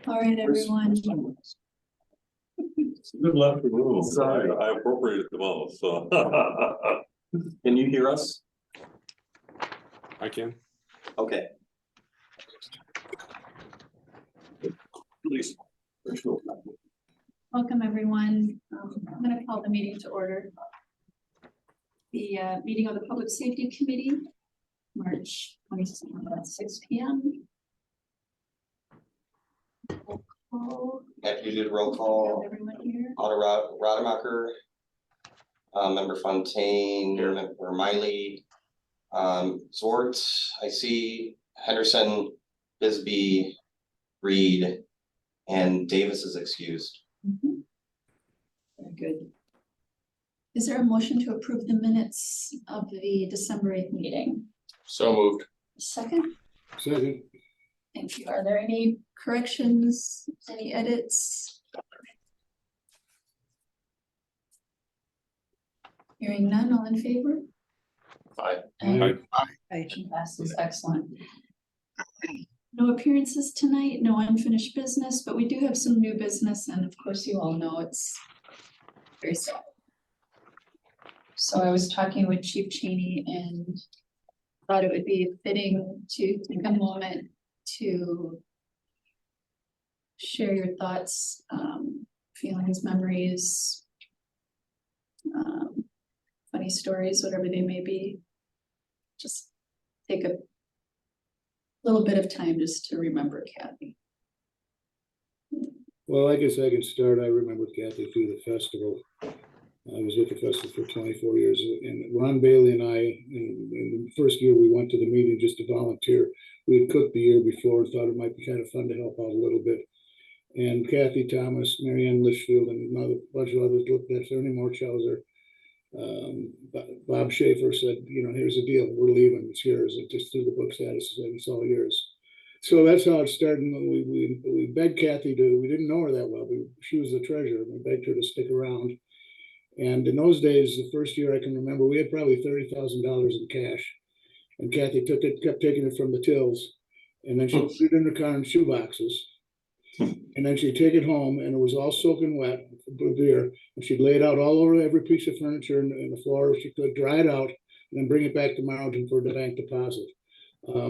All right, everyone. Good luck the rules. Sorry. I appropriated the most, so. Can you hear us? I can. Okay. Please. Welcome, everyone. I'm going to call the meeting to order. The meeting of the Public Safety Committee, March 27th at 6 p.m. Roll call. After you did roll Have call, everyone here. Alder Rademacher, Member Fontaine, Member Miley, Zwart, I see Henderson, Bisbee, Reed, and Davis is excused. Mhm. Very good. Is there a motion to approve the minutes of the December 8th meeting? So moved. Second, Second. thank you. Are there any corrections, any edits? Hearing none, all in favor? Aye. Motion passes, excellent. No appearances tonight, no unfinished business, but we do have some new business, and of course you all know it's very sad. So I was talking with Chief Cheney and thought it would be fitting to take a moment to share your thoughts, feelings, memories, funny stories, whatever they may be. Just take a little bit of time just to remember Kathy. Well, I guess I can start. I remember Kathy through the festival. I was with the festival for 24 years, and Ron Bailey and I, in the first year we went to the meeting just to volunteer. We had cooked the year before and thought it might be kind of fun to help out a little bit. And Kathy Thomas, Marianne Litchfield, and another bunch of others looked at us. Ernie Morchauser, Bob Schaefer said, you know, here's the deal. We're leaving. It's yours. It just threw the books at us and said, it's all yours. So that's how it started. We begged Kathy to, we didn't know her that well, but she was the treasurer. We begged her to stick around. And in those days, the first year I can remember, we had probably $30,000 in cash. And Kathy took it, kept taking it from the tills. And then she put it in her car in shoe boxes. And then she'd take it home and it was all soaking wet with beer. And she'd lay it out all over every piece of furniture and the floor. She could dry it out and then bring it back to Mountain for the bank deposit.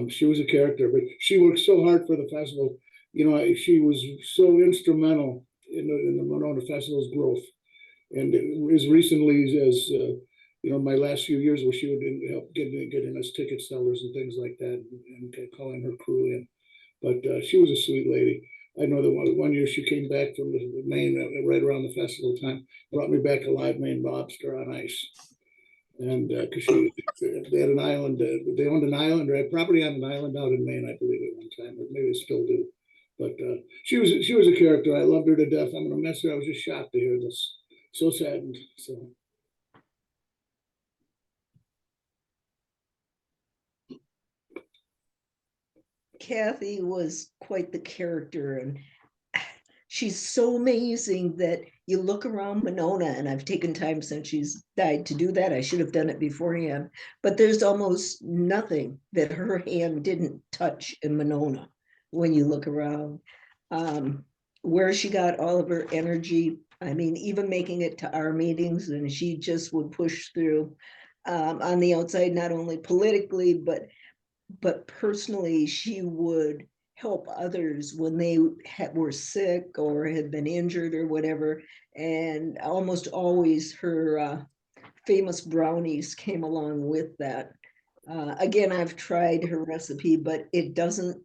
She was a character, but she worked so hard for the festival. You know, she was so instrumental in the Monona Festival's growth. And as recently as, you know, my last few years where she would help getting us ticket sellers and things like that and calling her crew in. But she was a sweet lady. I know that one year she came back from Maine right around the festival time, brought me back a live Maine lobster on ice. And because they had an island, they owned an island or had property on an island out in Maine, I believe, at one time, or maybe they still do. But she was a character. I loved her to death. I'm gonna miss her. I was just shocked to hear this. So saddened. So. Kathy was quite the character, and she's so amazing that you look around Monona, and I've taken time since she's died to do that. I should have done it beforehand, but there's almost nothing that her hand didn't touch in Monona when you look around. Where she got all of her energy, I mean, even making it to our meetings, and she just would push through on the outside, not only politically, but personally, she would help others when they were sick or had been injured or whatever. And almost always her famous brownies came along with that. Again, I've tried her recipe, but it doesn't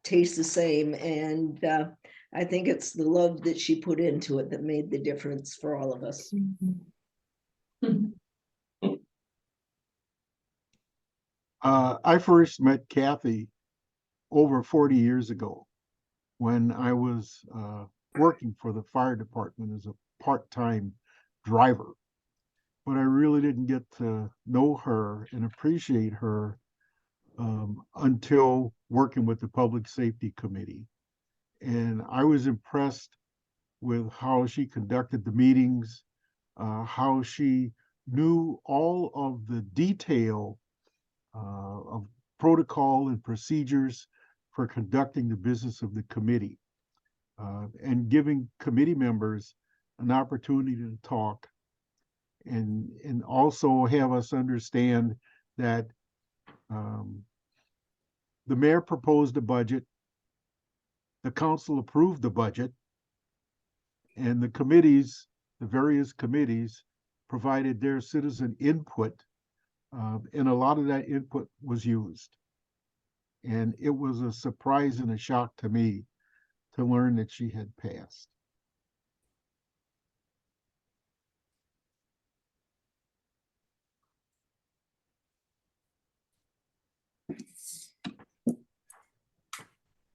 taste the same. And I think it's the love that she put into it that made the difference for all of us. I first met Kathy over 40 years ago when I was working for the fire department as a part-time driver. But I really didn't get to know her and appreciate her until working with the Public Safety Committee. And I was impressed with how she conducted the meetings, how she knew all of the detail of protocol and procedures for conducting the business of the committee. and giving committee members an opportunity to talk and also have us understand that the mayor proposed a budget, the council approved the budget, and the committees, the various committees, provided their citizen input, and a lot of that input was used. And it was a surprise and a shock to me to learn that she had passed.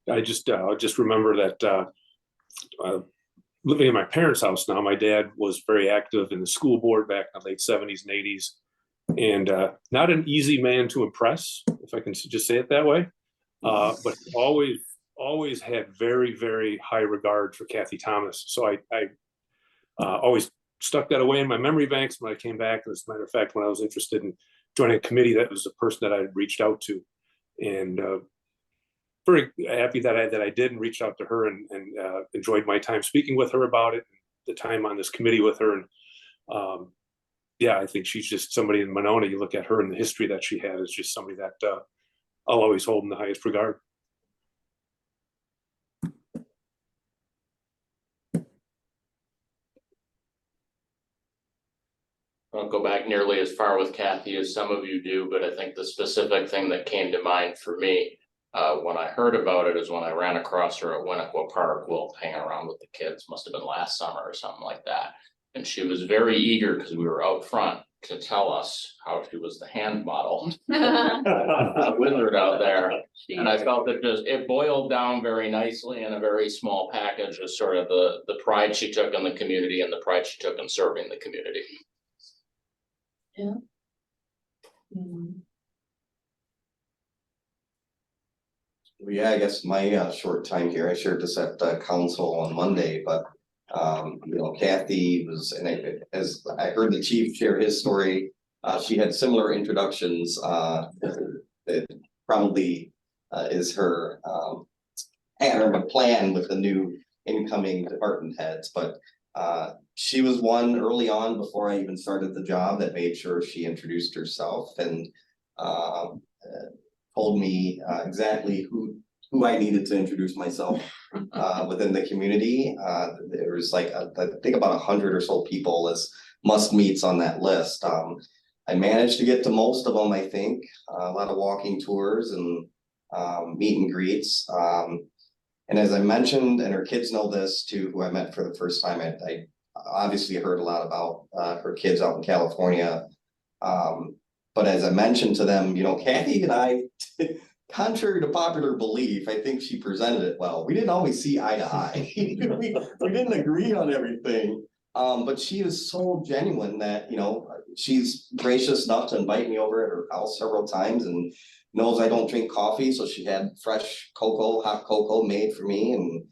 I just remember that living in my parents' house now, my dad was very active in the school board back in the late 70s and 80s, and not an easy man to impress, if I can just say it that way. But always had very, very high regard for Kathy Thomas. So I always stuck that away in my memory banks when I came back. As a matter of fact, when I was interested in joining a committee, that was the person that I had reached out to, and very happy that I did and reached out to her and enjoyed my time speaking with her about it, the time on this committee with her. And yeah, I think she's just somebody in Monona. You look at her and the history that she had, is just somebody that I'll always hold in the highest regard. I don't go back nearly as far with Kathy as some of you do, but I think the specific thing that came to mind for me when I heard about it is when I ran across her at Winnequa Park, hanging around with the kids, must have been last summer or something like that. And she was very eager, because we were out front, to tell us how she was the hand model wizard out there. And I felt that it boiled down very nicely in a very small package, as sort of the pride she took in the community and the pride she took in serving the community. Yeah. Mm. Well, yeah, I guess my short time here, I shared this at council on Monday, but you know, Kathy was, and as I heard the chief share his story, she had similar introductions that probably is her pattern of plan with the new incoming department heads, but she was one early on, before I even started the job, that made sure she introduced herself and told me exactly who I needed to introduce myself within the community. There was like, I think about 100 or so people as must meets on that list. I managed to get to most of them, I think, a lot of walking tours and meet and greets. And as I mentioned, and her kids know this too, who I met for the first time, I obviously heard a lot about her kids out in California. But as I mentioned to them, you know, Kathy and I, contrary to popular belief, I think she presented it well. We didn't always see eye to eye. we didn't agree on everything. But she is so genuine that, you know, she's gracious enough to invite me over at her house several times and knows I don't drink coffee. So she had fresh cocoa, hot cocoa made for me, and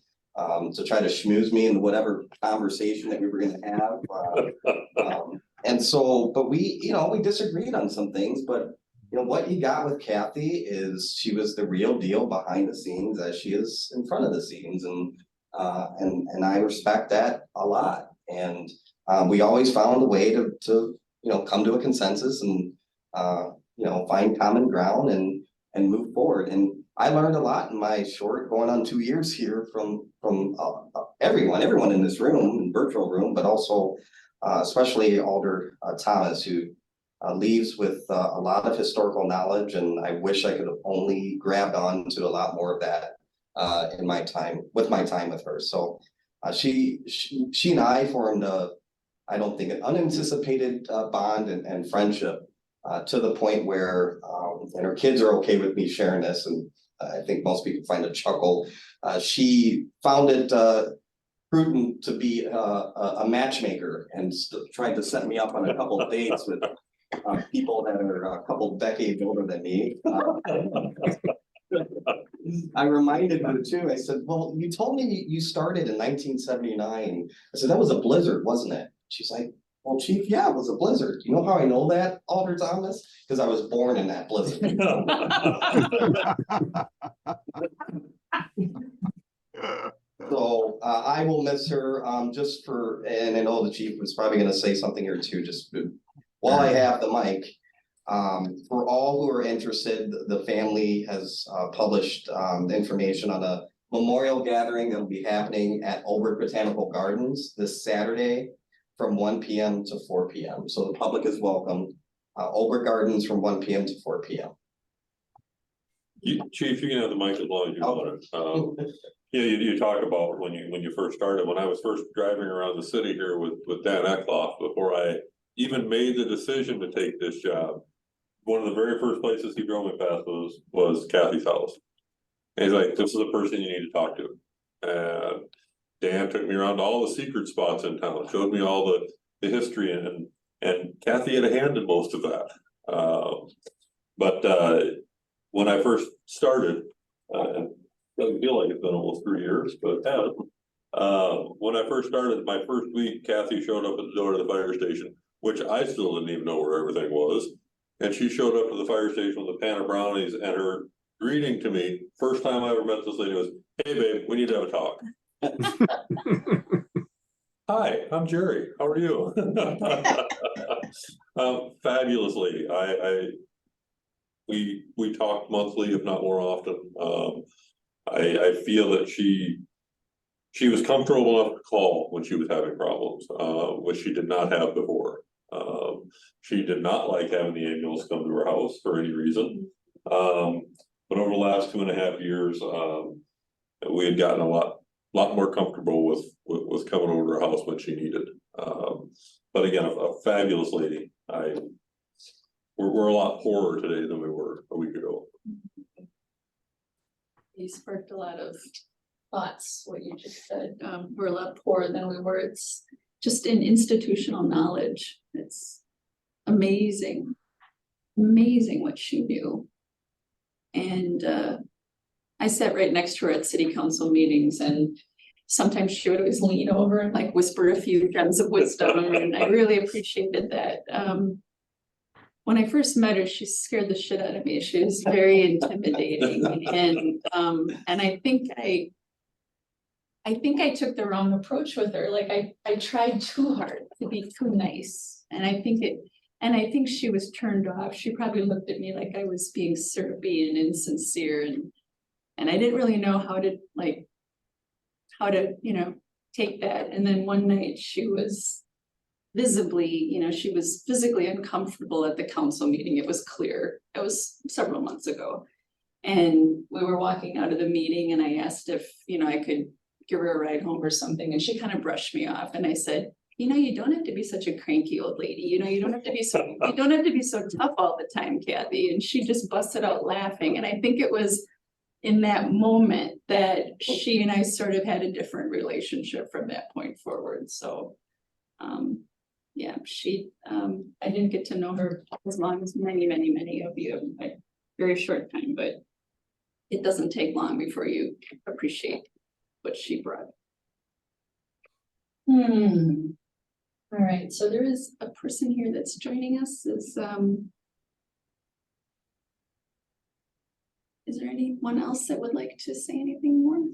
to try to schmooze me into whatever conversation that we were going to have. And so, but we, you know, we disagreed on some things, but you know, what you got with Kathy is she was the real deal behind the scenes as she is in front of the scenes. And I respect that a lot. And we always found a way to, you know, come to a consensus and, you know, find common ground and move forward. And I learned a lot in my short going on 2 years here from everyone in this room, in virtual room, but also especially Alder Thomas, who leaves with a lot of historical knowledge, and I wish I could have only grabbed on to a lot more of that in my time with her. So she and I formed I don't think, an unanticipated bond and friendship to the point where, and her kids are okay with me sharing this, and I think most people find a chuckle. She found it prudent to be a matchmaker and tried to set me up on a couple of dates with people that are a couple decades older than me. I reminded her too. I said, well, you told me you started in 1979. I said, that was a blizzard, wasn't it? She's like, well, Chief, yeah, it was a blizzard. You know how I know that, Alder Thomas? Because I was born in that blizzard. So, I will miss her, just for, and I know the chief was probably gonna say something here too, just while I have the mic. For all who are interested, the family has, published, information on a memorial gathering that'll be happening at Old Botanical Gardens this Saturday from 1 p.m. to 4 p.m. So the public is welcome. Old Gardens from 1 p.m. to 4 p.m. Chief, you can have the mic as long as you want it. Yeah, you talk about when you first started, when I was first driving around the city here with Dan Eckloff, before I even made the decision to take this job. One of the very first places he drove me past was Kathy's house. And he's like, this is a person you need to talk to. And Dan took me around to all the secret spots in town, showed me all the history, and Kathy had a hand in most of that. But when I first started, doesn't feel like it's been almost 3 years, but it has. When I first started, my first week, Kathy showed up at the door of the fire station, which I still didn't even know where everything was. And she showed up to the fire station with a pan of brownies, and her greeting to me, first time I ever met this lady, was, "Hey babe, we need to have a talk." Hi, I'm Jerry. How are you? Fabulous lady. We talk monthly, if not more often. I feel that she was comfortable enough to call when she was having problems, which she did not have before. She did not like having the ambulance come to her house for any reason. But over the last 2.5 years, we had gotten a lot more comfortable with coming over to her house when she needed. But again, a fabulous lady. We're a lot poorer today than we were a week ago. You sparked a lot of thoughts, what you just said. We're a lot poorer than we were. It's just in institutional knowledge. It's amazing what she knew. And I sat right next to her at city council meetings, and sometimes she would always lean over and like whisper a few gems of wisdom, and I really appreciated that. When I first met her, she scared the shit out of me. She was very intimidating, and I think I took the wrong approach with her. Like I tried too hard to be too nice, and I think she was turned off. She probably looked at me like I was being syrupy and insincere, and I didn't really know how to take that. And then one night she was visibly, she was physically uncomfortable at the council meeting. It was clear. It was several months ago. And we were walking out of the meeting, and I asked if, I could give her a ride home or something. And she kind of brushed me off. And I said, you don't have to be such a cranky old lady. You don't have to be so tough all the time, Kathy. And she just busted out laughing. And I think it was in that moment that she and I sort of had a different relationship from that point forward. So, yeah, I didn't get to know her as long as many of you, a very short time, but it doesn't take long before you appreciate what she brought. All right, so there is a person here that's joining us. Is there anyone else that would like to say anything more?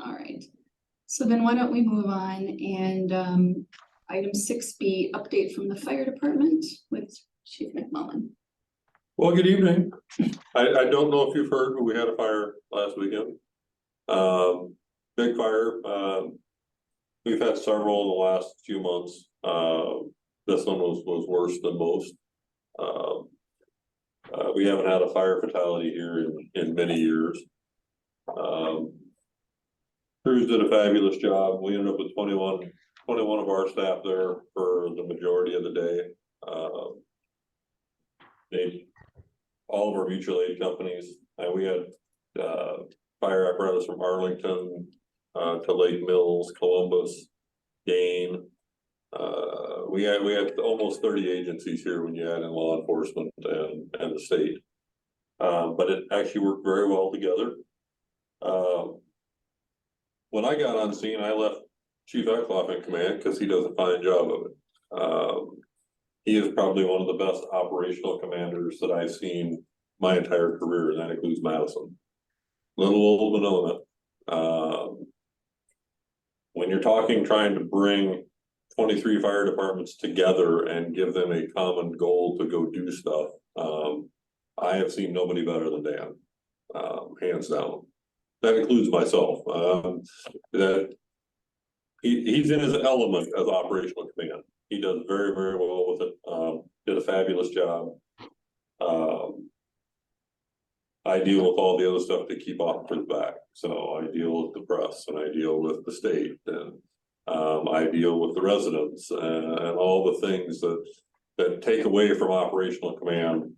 All right, so then why don't we move on, and item 6B, update from the fire department with Chief McMullen. Well, good evening. I don't know if you've heard, but we had a fire last weekend. Big fire. We've had several in the last few months. This one was worse than most. We haven't had a fire fatality here in many years. Crews did a fabulous job. We ended up with 21 of our staff there for the majority of the day. All of our mutual aid companies, and we had fire apparatus from Arlington to Lake Mills, Columbus, Dane. We had almost 30 agencies here when you add in law enforcement and the state. But it actually worked very well together. When I got on scene, I left Chief Eckloff in command because he does a fine job of it. He is probably one of the best operational commanders that I've seen my entire career, and that includes Madison. Little old Monona. When you're talking, trying to bring 23 fire departments together and give them a common goal to go do stuff, I have seen nobody better than Dan, hands down. That includes myself. That he's in his element as operational command. He does very, very well with it. Did a fabulous job. I deal with all the other stuff to keep off his back. So I deal with the press, and I deal with the state, and I deal with the residents, and all the things that take away from operational command.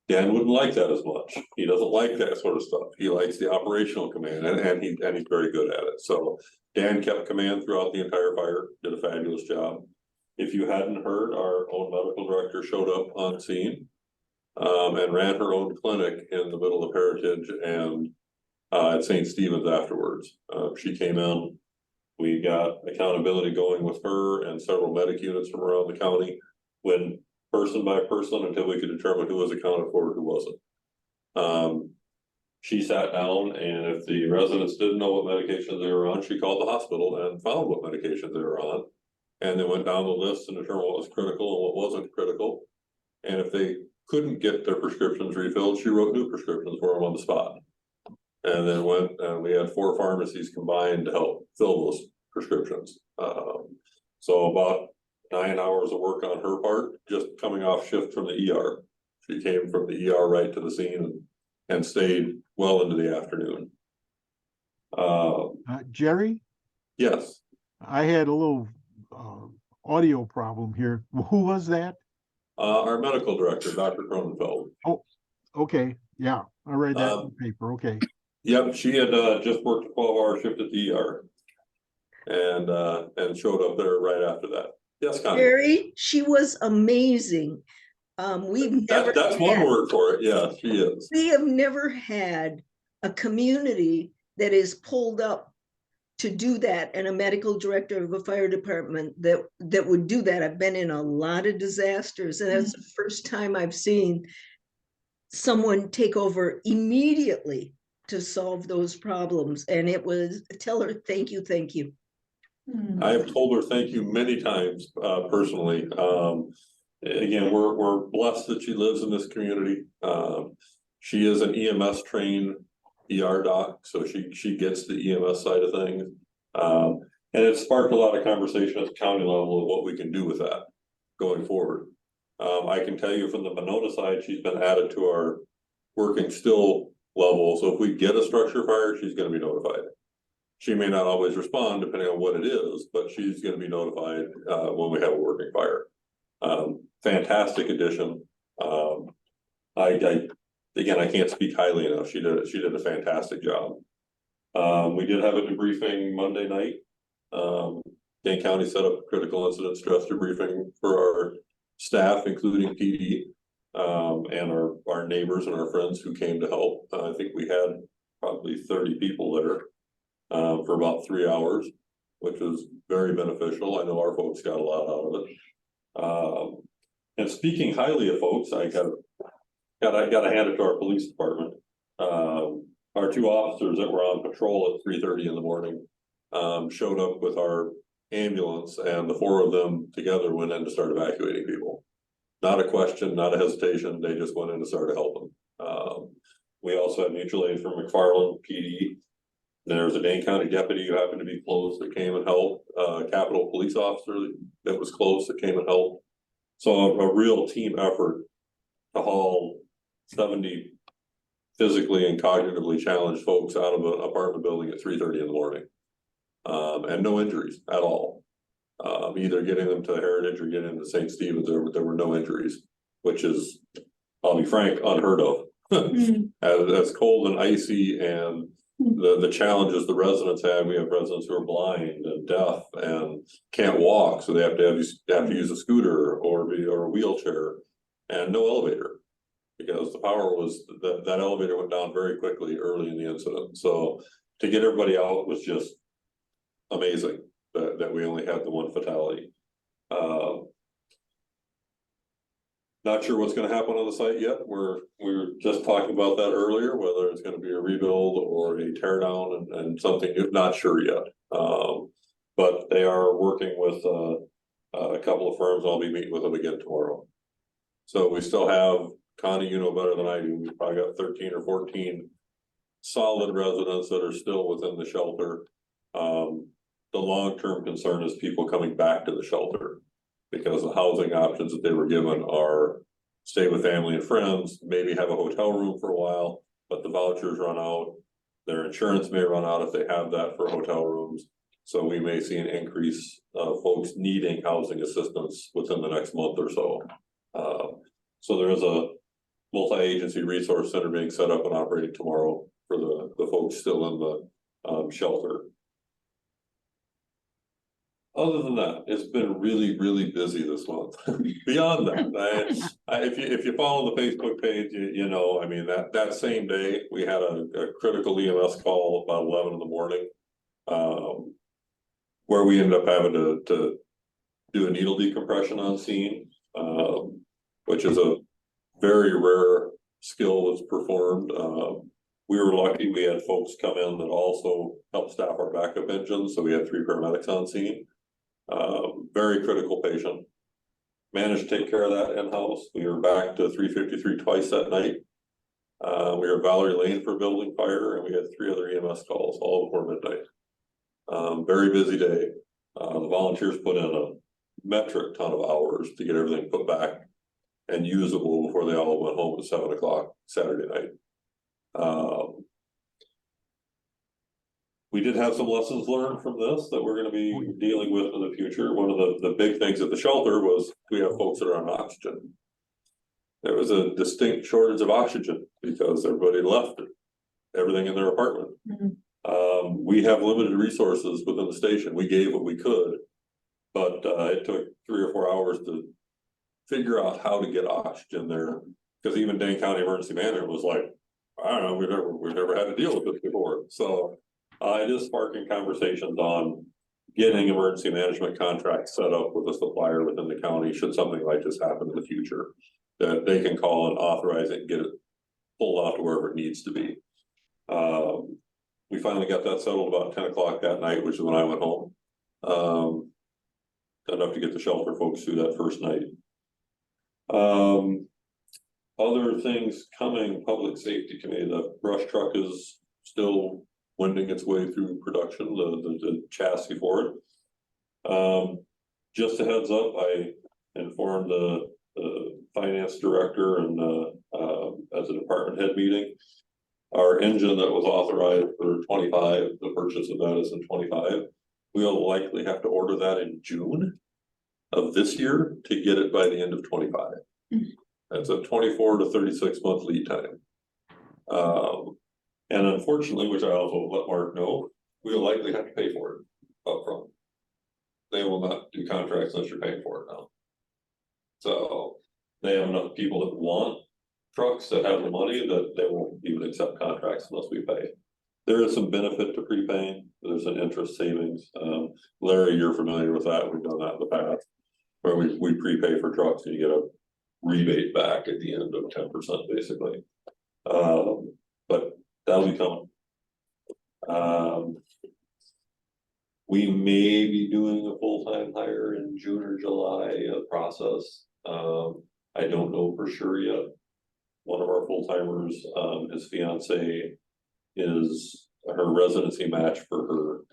Dan wouldn't like that as much. He doesn't like that sort of stuff. He likes the operational command, and he's very good at it. So Dan kept command throughout the entire fire, did a fabulous job. If you hadn't heard, our own medical director showed up on scene, and ran her own clinic in the middle of Heritage and at St. Stephen's afterwards. She came in, we got accountability going with her and several medic units from around the county, went person by person until we could determine who was accounted for and who wasn't. She sat down, and if the residents didn't know what medications they were on, she called the hospital and found what medications they were on. And then went down the list and determined what was critical and what wasn't critical. And if they couldn't get their prescriptions refilled, she wrote new prescriptions for them on the spot. And then went, and we had 4 pharmacies combined to help fill those prescriptions. So about 9 hours of work on her part, just coming off shift from the ER. She came from the ER right to the scene and stayed well into the afternoon. Jerry, Yes, I had a little audio problem here. Who was that? our medical director, Dr. Cronenfeld. Okay, yeah, I read that in Um, the paper. Okay. Yep, she had just worked a 12-hour shift at the ER. And showed up there right after that. Yes, Connie. Jerry, she was amazing. We've never That's one had- word for it. Yeah, she is. We have never had a community that is pulled up to do that, and a medical director of a fire department that would do that. I've been in a lot of disasters, and that's the first time I've seen someone take over immediately to solve those problems. And it was, tell her, thank you, thank you. I have told her thank you many times, personally. Again, we're blessed that she lives in this community. She is an EMS trained ER doc, so she gets the EMS side of things. And it sparked a lot of conversation at the county level of what we can do with that going forward. I can tell you from the Monona side, she's been added to our working still level. So if we get a structure fire, she's gonna be notified. She may not always respond depending on what it is, but she's gonna be notified when we have a working fire. Fantastic addition. Again, I can't speak highly enough. She did a fantastic job. We did have a debriefing Monday night. Dane County set up a critical incident stress debriefing for our staff, including PD, and our neighbors and our friends who came to help. I think we had probably 30 people there for about 3 hours, which was very beneficial. I know our folks got a lot out of it. And speaking highly of folks, I gotta hand it to our police department. Our 2 officers that were on patrol at 3:30 in the morning showed up with our ambulance, and the 4 of them together went in to start evacuating people. Not a question, not a hesitation. They just went in to start helping. We also had mutual aid from McFarland PD. There was a Dane County deputy who happened to be close that came and helped. Capitol police officer that was close that came and helped. So a real team effort to haul 70 physically and cognitively challenged folks out of an apartment building at 3:30 in the morning. And no injuries at all. Either getting them to Heritage or getting them to St. Stephen's, there were no injuries, which is, I'll be frank, unheard of. As cold and icy and the challenges the residents have. We have residents who are blind and deaf and can't walk, so they have to use a scooter or a wheelchair, and no elevator. Because the power was, that elevator went down very quickly early in the incident. So to get everybody out was just amazing that we only had the 1 fatality. Not sure what's gonna happen on the site yet. We were just talking about that earlier, whether it's gonna be a rebuild or a tear down and something, not sure yet. But they are working with, a couple of firms. I'll be meeting with them again tomorrow. So we still have, Connie, you know better than I do, we've probably got 13 or 14 solid residents that are still within the shelter. The long-term concern is people coming back to the shelter, because the housing options that they were given are stay with family and friends, maybe have a hotel room for a while, but the vouchers run out. Their insurance may run out if they have that for hotel rooms. So we may see an increase of folks needing housing assistance within the next month or so. So there is a multi-agency resource center being set up and operating tomorrow for the folks still in the shelter. Other than that, it's been really, really busy this month. Beyond that, if you follow the Facebook page, you know, I mean, that same day, we had a critical EMS call about 11 in the morning. Where we ended up having to do a needle decompression on scene, which is a very rare skill that's performed. We were lucky, we had folks come in that also helped staff our backup engines, so we had 3 paramedics on scene. Very critical patient. Managed to take care of that in-house. We were back to 353 twice that night. We were at Valerie Lane for building fire, and we had 3 other EMS calls all before midnight. Very busy day. The volunteers put in a metric ton of hours to get everything put back and usable before they all went home at 7 o'clock Saturday night. We did have some lessons learned from this that we're gonna be dealing with in the future. One of the big things at the shelter was we have folks that are on oxygen. There was a distinct shortage of oxygen because everybody left everything in their apartment. We have limited resources within the station. We gave what we could, but it took 3 or 4 hours to figure out how to get oxygen there. Because even Dane County Emergency Management was like, I don't know, we've never had to deal with this before. So it is sparking conversations on getting emergency management contracts set up with a supplier within the county should something like this happen in the future, that they can call and authorize it and get it pulled out to wherever it needs to be. We finally got that settled about 10 o'clock that night, which is when I went home. Enough to get the shelter folks through that first night. Other things coming, public safety committee, the brush truck is still wending its way through production, the chassis for it. Just a heads up, I informed the finance director and as a department head meeting. Our engine that was authorized for 25, the purchase of that is in 25. We'll likely have to order that in June of this year to get it by the end of 25. That's a 24 to 36 month lead time. And unfortunately, which I also let Mark know, we'll likely have to pay for it upfront. They will not do contracts unless you're paying for it now. So they have enough people that want trucks that have the money that they won't even accept contracts unless we pay. There is some benefit to prepaying. There's an interest savings. Larry, you're familiar with that. We've done that in the past, where we prepay for trucks and you get a rebate back at the end of 10% basically. But that'll be coming. We may be doing a full-time hire in June or July process. I don't know for sure yet. One of our full-timers, his fiance is her residency match for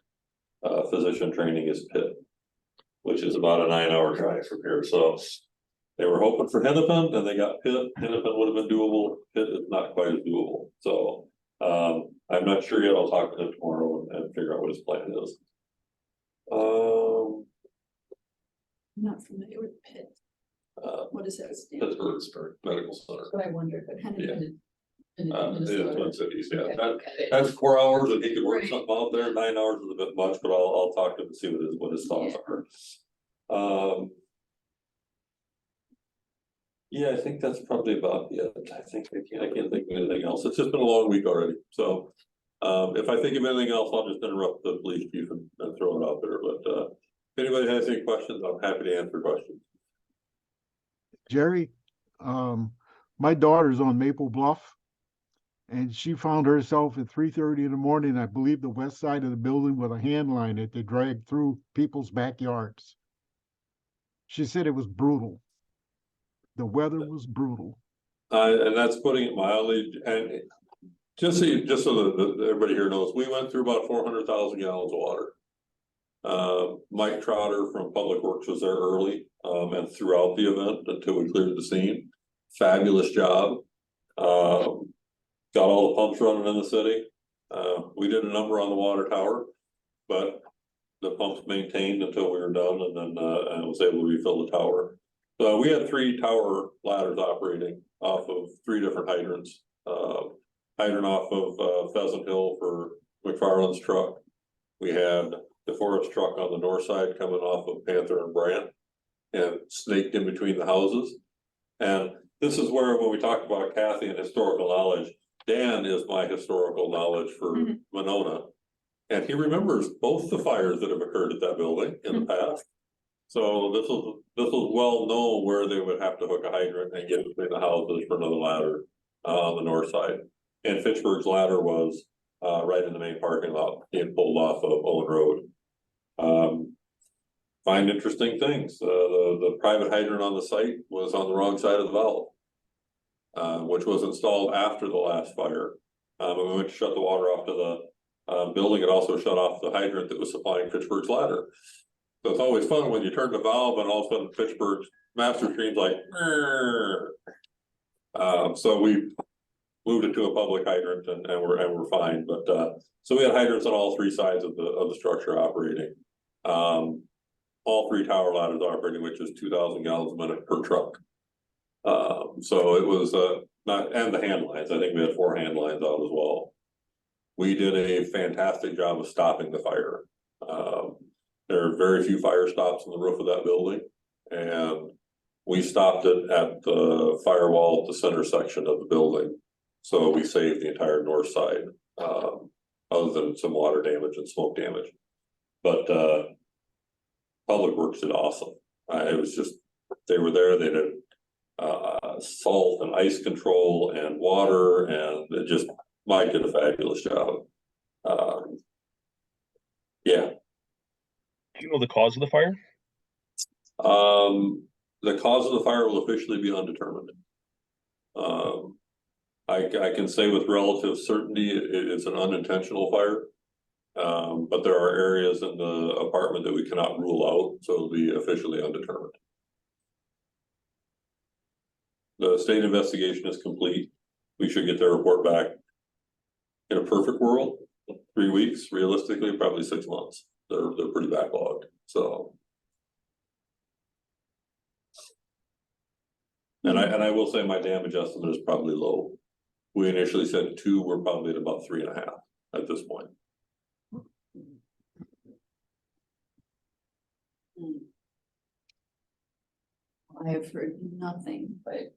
her physician training is Pitt, which is about a 9-hour drive from here. So they were hoping for Hennepin and they got Pitt. Hennepin would have been doable. Pitt is not quite as doable. So I'm not sure yet. I'll talk to him tomorrow and figure out what his plan is. I'm not familiar with Pitt. What is that? Pittsburgh Medical Center. What I wondered, but Hennepin. Yeah, Twin Cities, yeah. Okay. That's 4 hours and he could work Right. something out there. 9 hours is a bit much, but I'll talk to him and see what his thoughts are. Yeah, I think that's probably about it. I think I can't think of anything else. It's just been a long week already. So if I think of anything else, I'll just interrupt the police chief and throw it out there. But if anybody has any questions, I'm happy to answer questions. Jerry, My daughter's on Maple Bluff. And she found herself at 3:30 in the morning, I believe the west side of the building with a hand line that they dragged through people's backyards. She said it was brutal. The weather was brutal. And that's putting it mildly, and just so that everybody here knows, we went through about 400,000 gallons of water. Mike Trotter from Public Works was there early, and throughout the event until we cleared the scene. Fabulous job. Got all the pumps running in the city. We did a number on the water tower, but the pumps maintained until we were done, and then I was able to refill the tower. So we had 3 tower ladders operating off of 3 different hydrants. Hydrant off of Pheasant Hill for McFarland's truck. We had the forest truck on the north side coming off of Panther and Brant and snaked in between the houses. And this is where, when we talked about Kathy and historical knowledge, Dan is my historical knowledge for Monona. And he remembers both the fires that have occurred at that building in the past. So this was well known where they would have to hook a hydrant and get between the houses for another ladder on the north side. And Fitchburg's ladder was right in the main parking lot, being pulled off of Owen Road. Find interesting things. The private hydrant on the site was on the wrong side of the valve, which was installed after the last fire. When we went to shut the water off to the building, it also shut off the hydrant that was supplying Fitchburg's ladder. So it's always fun when you turn the valve and all of a sudden Fitchburg's master stream's like, so we moved it to a public hydrant and we're fine. But so we had hydrants on all 3 sides of the structure operating. All 3 tower ladders operating, which is 2,000 gallons a minute per truck. So it was not, and the hand lines, I think we had 4 hand lines out as well. We did a fantastic job of stopping the fire. There are very few fire stops in the roof of that building, and we stopped it at the firewall at the center section of the building. So we saved the entire north side, other than some water damage and smoke damage. But Public Works did awesome. It was just, they were there, they did salt and ice control and water, and it just, Mike did a fabulous job. Yeah. Do you know the cause of the fire? The cause of the fire will officially be undetermined. I can say with relative certainty it's an unintentional fire. But there are areas in the apartment that we cannot rule out, so it'll be officially undetermined. The state investigation is complete. We should get their report back in a perfect world, 3 weeks, realistically, probably 6 months. They're pretty backlogged, so. And I will say my damage estimate is probably low. We initially said 2, we're probably at about 3.5 at this point. I have heard nothing but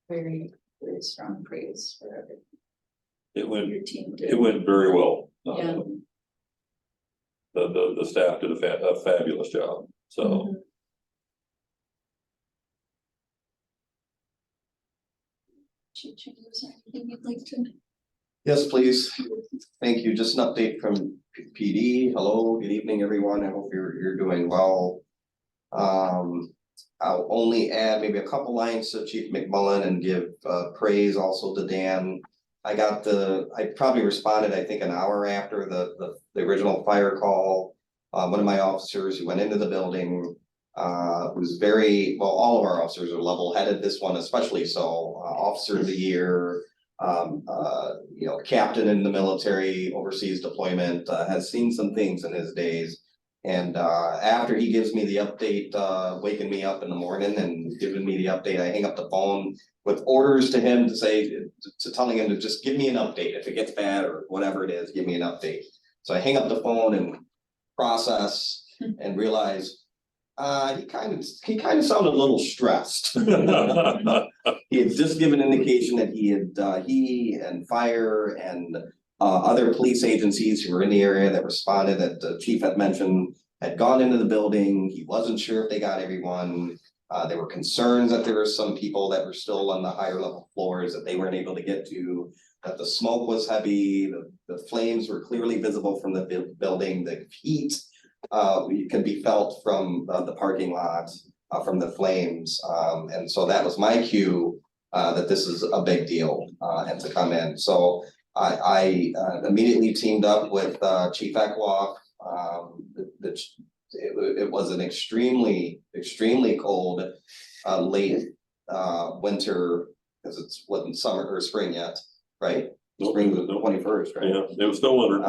very, very strong praise for everything your team did. It went very well. Yeah. The staff did a fabulous job, so. Chief, is there anything you'd like to? Yes, please. Thank you. Just an update from PD. Hello, good evening, everyone. I hope you're doing well. I'll only add maybe a couple lines to Chief McMullen and give praise also to Dan. I probably responded, I think, an hour after the original fire call. One of my officers who went into the building was very, well, all of our officers are level-headed, this one especially so. Officer of the year, you know, captain in the military, overseas deployment, has seen some things in his days. And after he gives me the update, waking me up in the morning and giving me the update, I hang up the phone with orders to him to say, telling him to just give me an update. If it gets bad or whatever it is, give me an update. So I hang up the phone and process and realize he kind of sounded a little stressed. He had just given indication that he and fire and other police agencies who were in the area that responded, that the chief had mentioned, had gone into the building. He wasn't sure if they got everyone. There were concerns that there were some people that were still on the higher level floors that they weren't able to get to, that the smoke was heavy, the flames were clearly visible from the building, the heat can be felt from the parking lot, from the flames. And so that was my cue that this is a big deal and to come in. So I immediately teamed up with Chief Ekloff. It was an extremely cold late winter, because it wasn't summer or spring yet, right? Spring was the 21st, right? Yeah, it was still winter.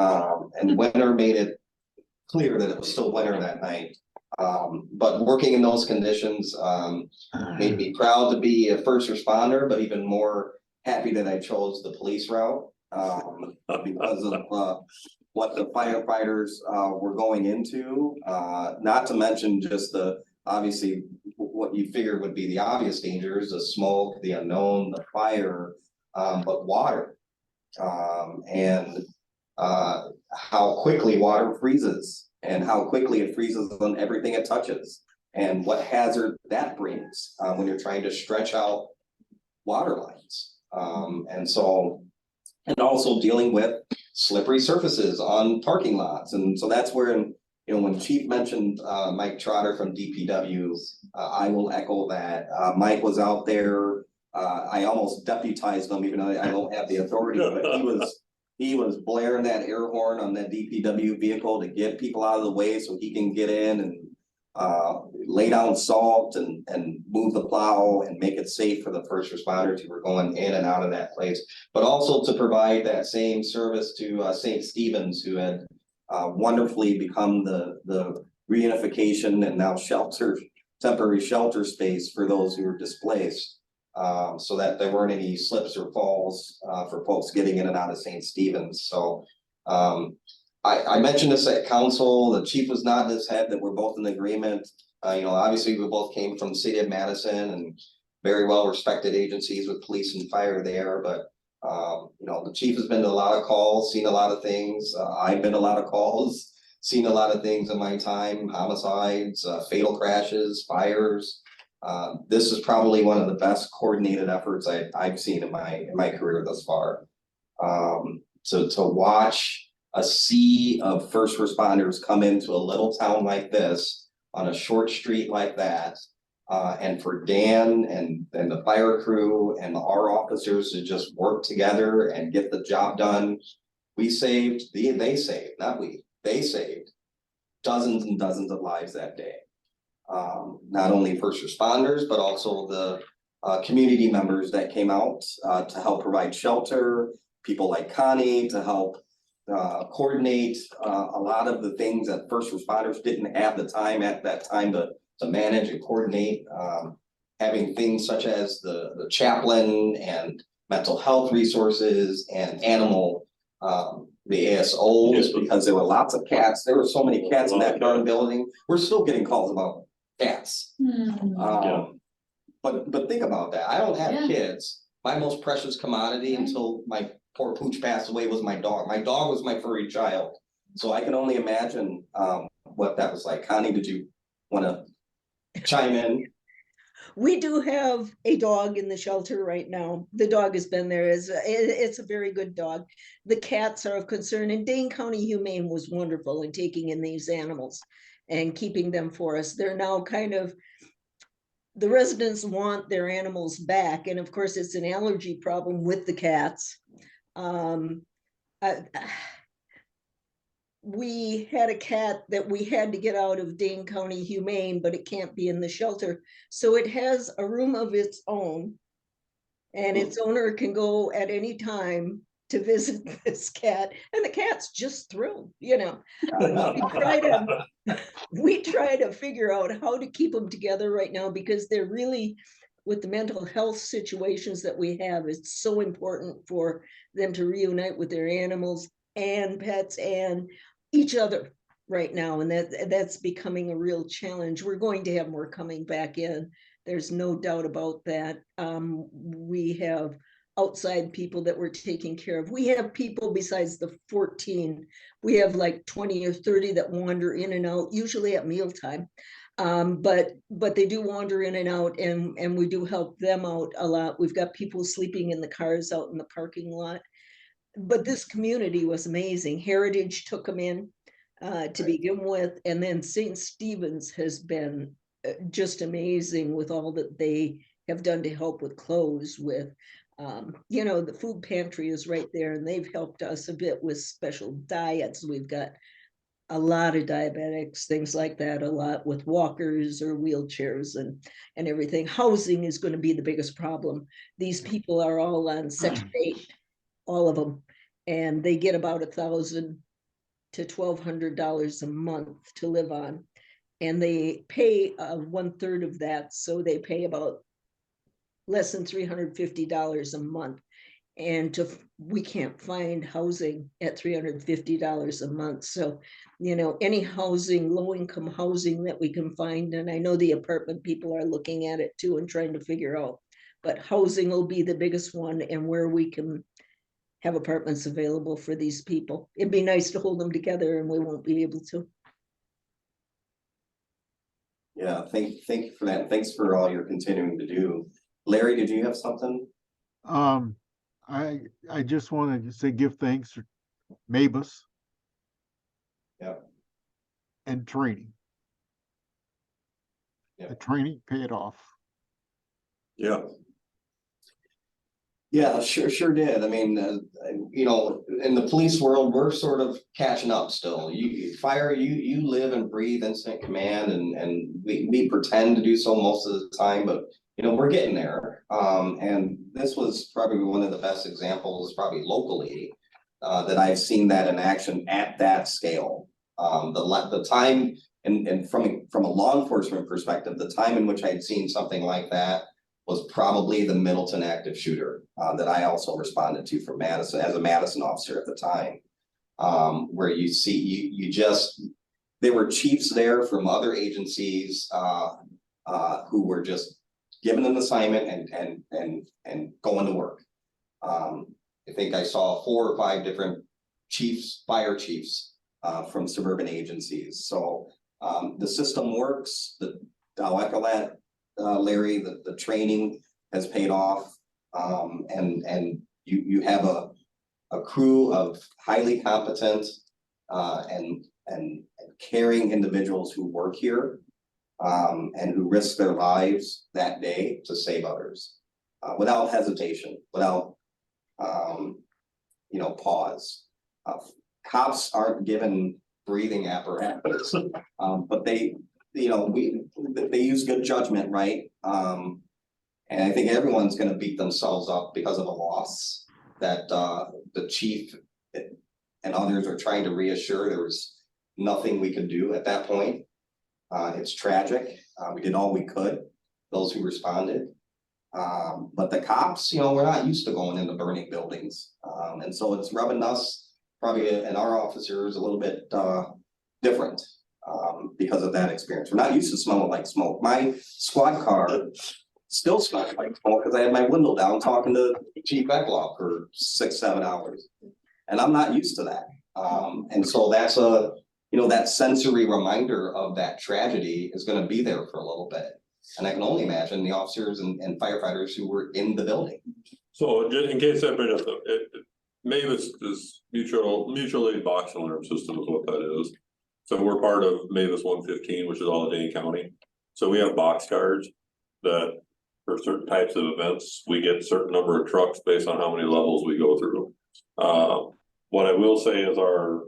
And winter made it clear that it was still winter that night. But working in those conditions made me proud to be a first responder, but even more happy that I chose the police route because of what the firefighters were going into. Not to mention just obviously what you figured would be the obvious dangers, the smoke, the unknown, the fire, but water. And how quickly water freezes and how quickly it freezes on everything it touches and what hazard that brings when you're trying to stretch out water lines. And also dealing with slippery surfaces on parking lots. And so that's where, when Chief mentioned Mike Trotter from DPW, I will echo that. Mike was out there. I almost deputized him, even though I don't have the authority, but he was blaring that air horn on that DPW vehicle to get people out of the way so he can get in and lay down salt and move the plow and make it safe for the first responders who were going in and out of that place. But also to provide that same service to St. Stephen's, who had wonderfully become the reunification and now temporary shelter space for those who were displaced. So that there weren't any slips or falls for folks getting in and out of St. Stephen's. So I mentioned this at council. The chief was nodding his head that we're both in agreement. Obviously we both came from the city of Madison and very well respected agencies with police and fire there. But the chief has been to a lot of calls, seen a lot of things. I've been to a lot of calls, seen a lot of things in my time: homicides, fatal crashes, fires. This is probably one of the best coordinated efforts I've seen in my career thus far. To watch a sea of first responders come into a little town like this on a short street like that, and for Dan and the fire crew and our officers to just work together and get the job done. They saved dozens and dozens of lives that day. Not only first responders, but also the community members that came out to help provide shelter, people like Connie to help coordinate a lot of the things that first responders didn't have the time at that time to manage and coordinate. Having things such as the chaplain and mental health resources and animal, the ASOs, because there were lots of cats. There were so many cats in that burn building. We're still getting calls about cats. But think about that. I don't have kids. My most precious commodity until my poor pooch passed away was my dog. My dog was my furry child. So I can only imagine what that was like. Connie, did you want to chime in? We do have a dog in the shelter right now. The dog has been there. It's a very good dog. The cats are of concern, and Dane County Humane was wonderful in taking in these animals and keeping them for us. They're now the residents want their animals back. And of course, it's an allergy problem with the cats. We had a cat that we had to get out of Dane County Humane, but it can't be in the shelter. So it has a room of its own, and its owner can go at any time to visit this cat, and the cat's just thrilled, we try to figure out how to keep them together right now, because they're really, with the mental health situations that we have, it's so important for them to reunite with their animals and pets and each other right now. And that's becoming a real challenge. We're going to have more coming back in. There's no doubt about that. We have outside people that we're taking care of. We have people besides the 14. We have like 20 or 30 that wander in and out, usually at mealtime. But they do wander in and out, and we do help them out a lot. We've got people sleeping in the cars out in the parking lot. But this community was amazing. Heritage took them in to begin with, and then St. Stephen's has been just amazing with all that they have done to help with clothes, with the food pantry is right there, and they've helped us a bit with special diets. We've got a lot of diabetics, things like that, a lot with walkers or wheelchairs and everything. Housing is going to be the biggest problem. These people are all on Section 8, all of them, and they get about $1,000 to $1,200 a month to live on, and they pay 1/3 of that, so they pay about less than $350 a month. And we can't find housing at $350 a month. So, any housing, low-income housing that we can find, and I know the apartment people are looking at it too and trying to figure out, but housing will be the biggest one, and where we can have apartments available for these people. It'd be nice to hold them together, and we won't be able to. Yeah, thank you for that. Thanks for all you're continuing to do. Larry, did you have something? I just wanted to say give thanks to Mavis. Yeah. And training. Yeah. The training paid off. Yeah. Yeah, sure did. I mean, in the police world, we're sort of catching up still. You live and breathe incident command, and we pretend to do so most of the time, but we're getting there. And this was probably one of the best examples, probably locally, that I've seen that in action at that scale. The time, and from a law enforcement perspective, the time in which I'd seen something like that was probably the Middleton active shooter that I also responded to from Madison as a Madison officer at the time, where you see there were chiefs there from other agencies who were just given an assignment and going to work. I think I saw 4 or 5 different chiefs, fire chiefs from suburban agencies. So the system works. I'll echo that. Larry, the training has paid off, and you have a crew of highly competent and caring individuals who work here and who risk their lives that day to save others without hesitation, without pause. Cops aren't given breathing apparatus, but they use good judgment, right? And I think everyone's going to beat themselves up because of a loss that the chief and others are trying to reassure there was nothing we could do at that point. It's tragic. We did all we could, those who responded. But the cops, we're not used to going into burning buildings. And so it's rubbing us probably and our officers a little bit different. Because of that experience. We're not used to smelling like smoke. My squad car still smells like smoke because I had my window down talking to Chief Eckloff for 6-7 hours. And I'm not used to that. And so that's that sensory reminder of that tragedy is going to be there for a little bit. And I can only imagine the officers and firefighters who were in the building. So just in case everybody doesn't know, Mavis is mutual aid box alarm system is what that is. So we're part of Mavis 115, which is all of Dane County. So we have box cards that for certain types of events, we get a certain number of trucks based on how many levels we go through. What I will say is our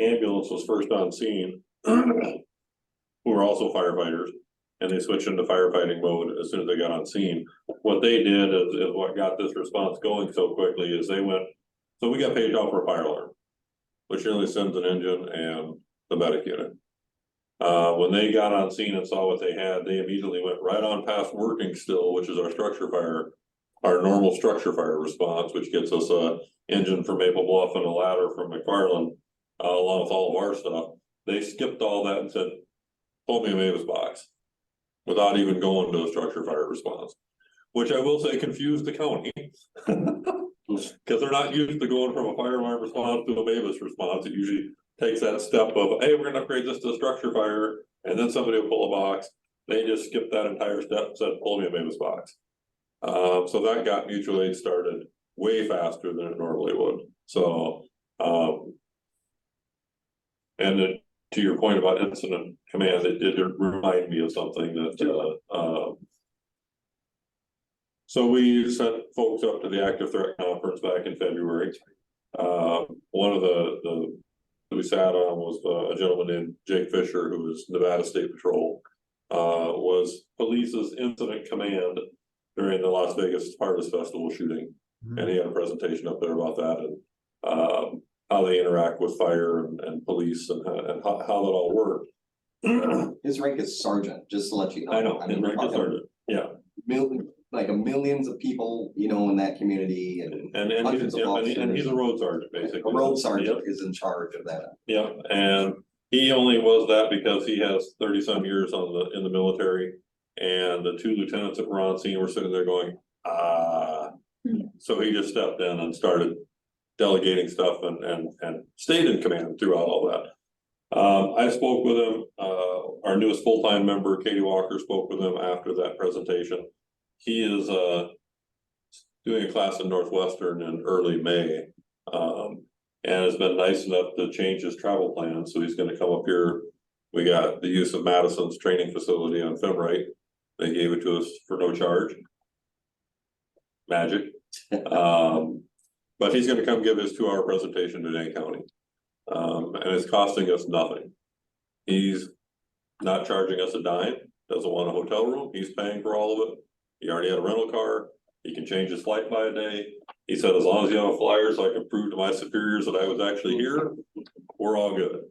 ambulance was first on scene, who were also firefighters, and they switched into firefighting mode as soon as they got on scene. What they did is what got this response going so quickly is they went, so we got paged out for a fire alarm, which generally sends an engine and the medic unit. When they got on scene and saw what they had, they immediately went right on past working still, which is our structure fire, our normal structure fire response, which gets us a engine from Maple Bluff and a ladder from McFarland, along with all of our stuff. They skipped all that and said, pull me a Mavis box, without even going to a structure fire response, which I will say confused the county. Because they're not used to going from a fire alarm response to a Mavis response. It usually takes that step of, hey, we're gonna upgrade this to a structure fire, and then somebody will pull a box. They just skip that entire step and said, pull me a Mavis box. So that got mutual aid started way faster than it normally would, so, and then to your point about incident command, it did remind me of something that, so we sent folks up to the active threat conference back in February. One of the we sat on was a gentleman named Jake Fisher, who was Nevada State Patrol, was police's incident command during the Las Vegas Harvest Festival shooting. And he had a presentation up there about that and how they interact with fire and police and how that all worked. His rank is sergeant, just to let you know. I know, I mean, his we're rank is talking sergeant, yeah. millions of people, you know, in that community and And hundreds of he's a officers. road sergeant, basically. A road Yep. sergeant is in charge of that. Yeah, and he only was that because he has 30-some years in the military. And the two lieutenants that were on scene were sitting there going, so he just stepped in and started delegating stuff and stayed in command throughout all that. I spoke with him, our newest full-time member, Katie Walker, spoke with him after that presentation. He is doing a class in Northwestern in early May. And has been nice enough to change his travel plans, so he's gonna come up here. We got the use of Madison's training facility on Femrite. They gave it to us for no charge. Magic. But he's gonna come give his 2-hour presentation to Dane County. And it's costing us nothing. He's not charging us a dime, doesn't want a hotel room, he's paying for all of it. He already had a rental car, he can change his flight by a day. He said, as long as you have a flyer so I can prove to my superiors that I was actually here, we're all good.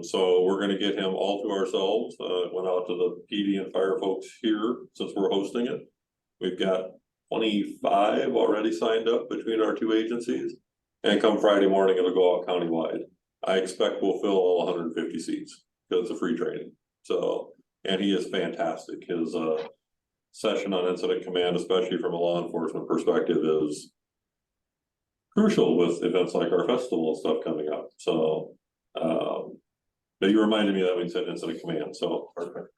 So we're gonna get him all to ourselves. Went out to the PD and fire folks here since we're hosting it. We've got 25 already signed up between our two agencies. And come Friday morning, it'll go out countywide. I expect we'll fill all 150 seats because it's a free training. So, and he is fantastic. His session on incident command, especially from a law enforcement perspective, is crucial with events like our festival and stuff coming up. So, but you reminded me that we said incident command, so perfect.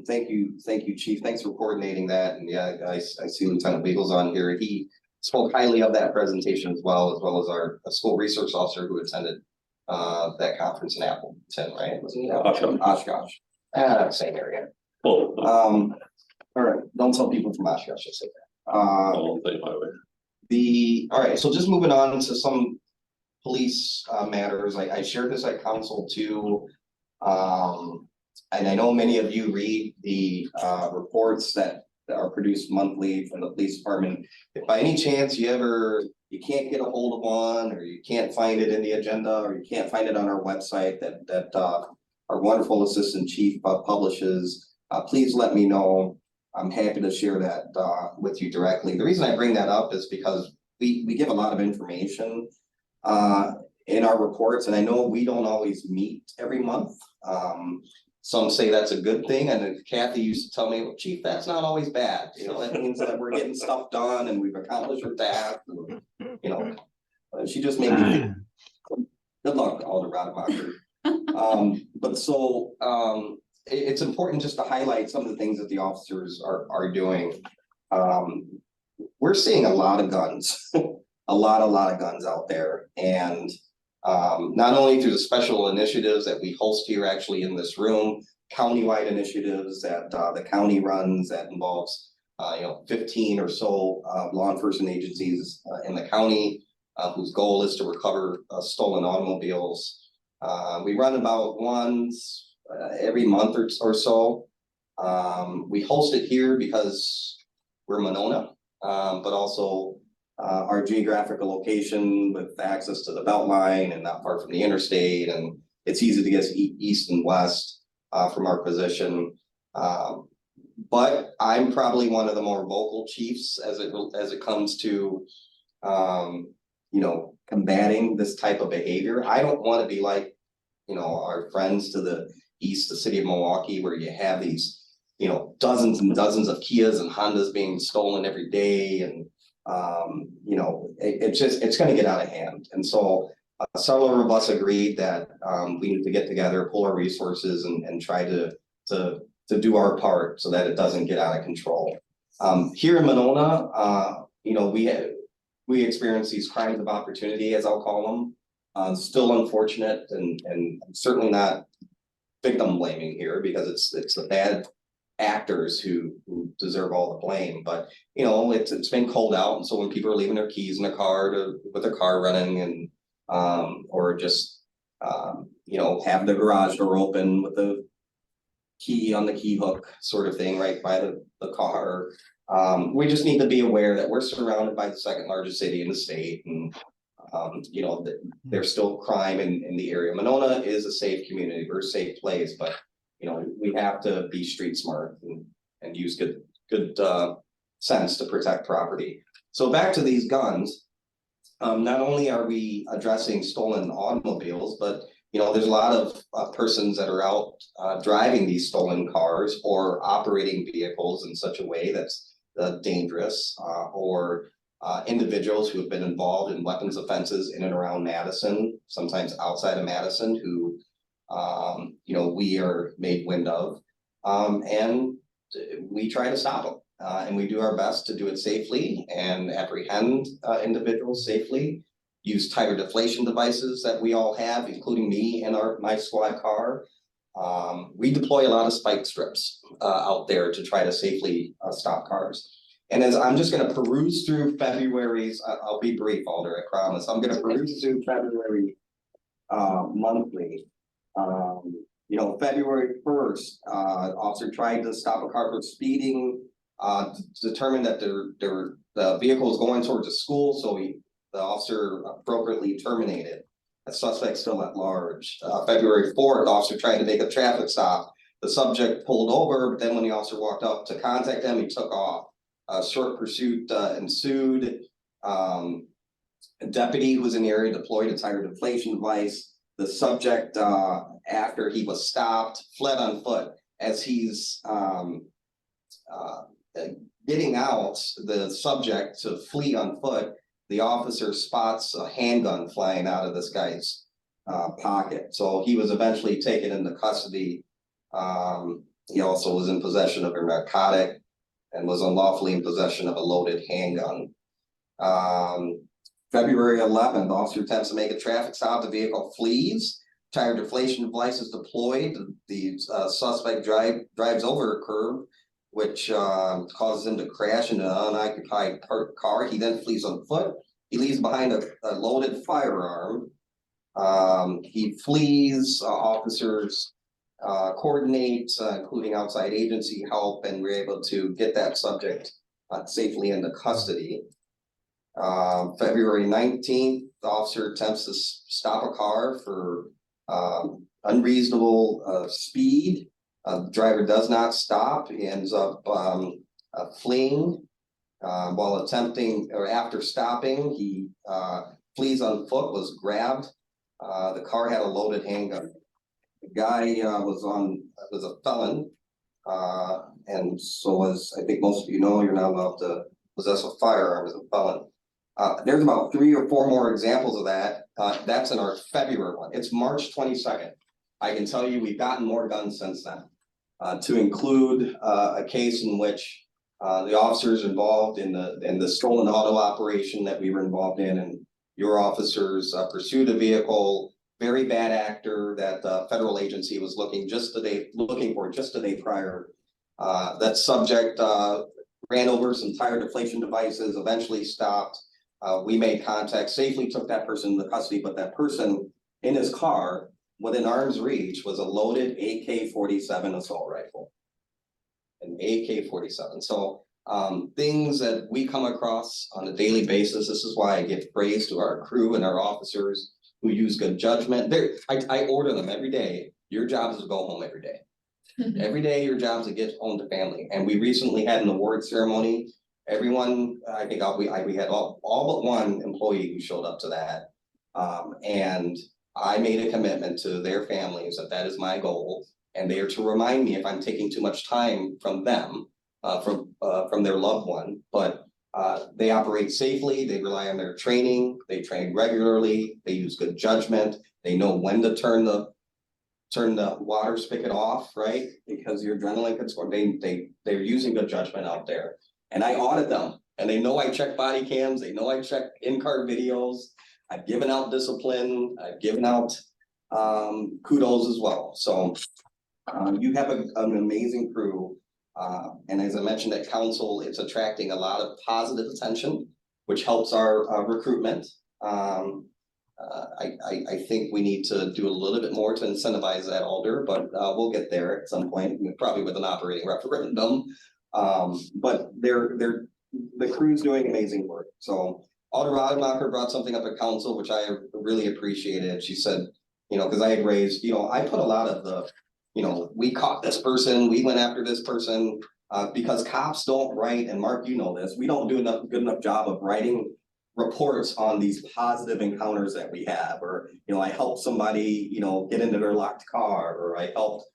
Thank you, Chief. Thanks for coordinating that. And yeah, I see Lieutenant Beagles on here. He spoke highly of that presentation as well as our school research officer who attended that conference in Appleton, right? Wasn't he? Oshkosh. Same area. Oh, All right, don't tell people from Oshkosh, just say that. I'll say my way. All right, so just moving on to some police matters. I shared this at council too. And I know many of you read the reports that are produced monthly from the police department. If by any chance you can't get a hold of one, or you can't find it in the agenda, or you can't find it on our website that our wonderful assistant chief publishes, please let me know. I'm happy to share that with you directly. The reason I bring that up is because we give a lot of information in our reports, and I know we don't always meet every month. Some say that's a good thing, and Kathy used to tell me, well, Chief, that's not always bad. You know, that means that we're getting stuff done and we've accomplished our task. You know, she just made me good luck, Alder Rademacher. But so it's important just to highlight some of the things that the officers are doing. We're seeing a lot of guns, a lot of guns out there, and not only through the special initiatives that we host here actually in this room, countywide initiatives that the county runs that involves 15 or so law enforcement agencies in the county whose goal is to recover stolen automobiles. We run about once every month or so. We host it here because we're Monona, but also our geographical location with access to the Beltline and not far from the interstate, and it's easy to get east and west from our position. But I'm probably one of the more vocal chiefs as it comes to combating this type of behavior. I don't want to be like our friends to the east, the city of Milwaukee, where you have these dozens and dozens of Kias and Hondas being stolen every day, and You know, it's gonna get out of hand. And so several of us agreed that we need to get together, pull our resources and try to do our part so that it doesn't get out of control. Here in Monona, you know, we experience these crimes of opportunity, as I'll call them. Still unfortunate and certainly not victim blaming here, because it's the bad actors who deserve all the blame. But you know, it's been cold out, and so when people are leaving their keys in their car with their car running, and or just you know, have the garage door open with the key on the key hook sort of thing right by the car. We just need to be aware that we're surrounded by the second largest city in the state, and you know, there's still crime in the area. Monona is a safe community, we're a safe place, but you know, we have to be street smart and use good sense to protect property. So back to these guns. Not only are we addressing stolen automobiles, but you know, there's a lot of persons that are out driving these stolen cars or operating vehicles in such a way that's dangerous, or individuals who have been involved in weapons offenses in and around Madison, sometimes outside of Madison, who you know, we are made wind of, and we try to stop them. And we do our best to do it safely and apprehend individuals safely, use tire deflation devices that we all have, including me and my squad car. We deploy a lot of spike strips out there to try to safely stop cars. And as I'm just going to peruse through February's, I'll be brief, Alder, I promise. I'm going to peruse through February monthly. You know, February 1st, officer tried to stop a car for speeding, determined that the vehicle was going towards a school, so the officer appropriately terminated. The suspect still at large. February 4th, the officer tried to make a traffic stop. The subject pulled over, but then when the officer walked up to contact him, he took off. A short pursuit ensued. A deputy who was in the area deployed a tire deflation device. The subject, after he was stopped, fled on foot. As he's getting out, the subject to flee on foot, the officer spots a handgun flying out of this guy's pocket. So he was eventually taken into custody. He also was in possession of a narcotic and was unlawfully in possession of a loaded handgun. February 11th, the officer attempts to make a traffic stop. The vehicle flees. Tire deflation device is deployed. The suspect drives over a curb, which causes him to crash into an unoccupied car. He then flees on foot. He leaves behind a loaded firearm. He flees. Officers coordinate, including outside agency help, and we're able to get that subject safely into custody. February 19th, the officer attempts to stop a car for unreasonable speed. The driver does not stop. He ends up fleeing while attempting, or after stopping, he flees on foot, was grabbed. The car had a loaded handgun. The guy was a felon, and so as I think most of you know, you're not allowed to possess a firearm as a felon. There's about 3 or 4 more examples of that. That's in our February one. It's March 22nd. I can tell you we've gotten more guns since then. To include a case in which the officers involved in the stolen auto operation that we were involved in, and your officers pursued a vehicle, very bad actor that the federal agency was looking for just a day prior. That subject ran over some tire deflation devices, eventually stopped. We made contact, safely took that person into custody, but that person in his car within arm's reach was a loaded AK-47 assault rifle. An AK-47. So things that we come across on a daily basis. This is why I give praise to our crew and our officers who use good judgment. I order them every day. Your job is to go home every day. Every day your job is to get home to family. And we recently had an award ceremony. Everyone, I think we had all but one employee who showed up to that. And I made a commitment to their families that is my goal. And they are to remind me if I'm taking too much time from them, from their loved one. But They operate safely, they rely on their training, they train regularly, they use good judgment, they know when to turn the water spigot off, right? Because your adrenaline gets going, they're using good judgment out there. And I audit them, and they know I check body cams, they know I check in-car videos. I've given out discipline, I've given out kudos as well. So you have an amazing crew. And as I mentioned at council, it's attracting a lot of positive attention, which helps our recruitment. I think we need to do a little bit more to incentivize that alder, but we'll get there at some point, probably with an operating referendum. But the crew's doing amazing work. So Alder Rademacher brought something up at council, which I really appreciated. She said, you know, because I had raised, you know, I put a lot of the, you know, we caught this person, we went after this person, because cops don't write, and Mark, you know this, we don't do good enough job of writing reports on these positive encounters that we have, or, you know, I helped somebody, you know, get into their locked car, or I helped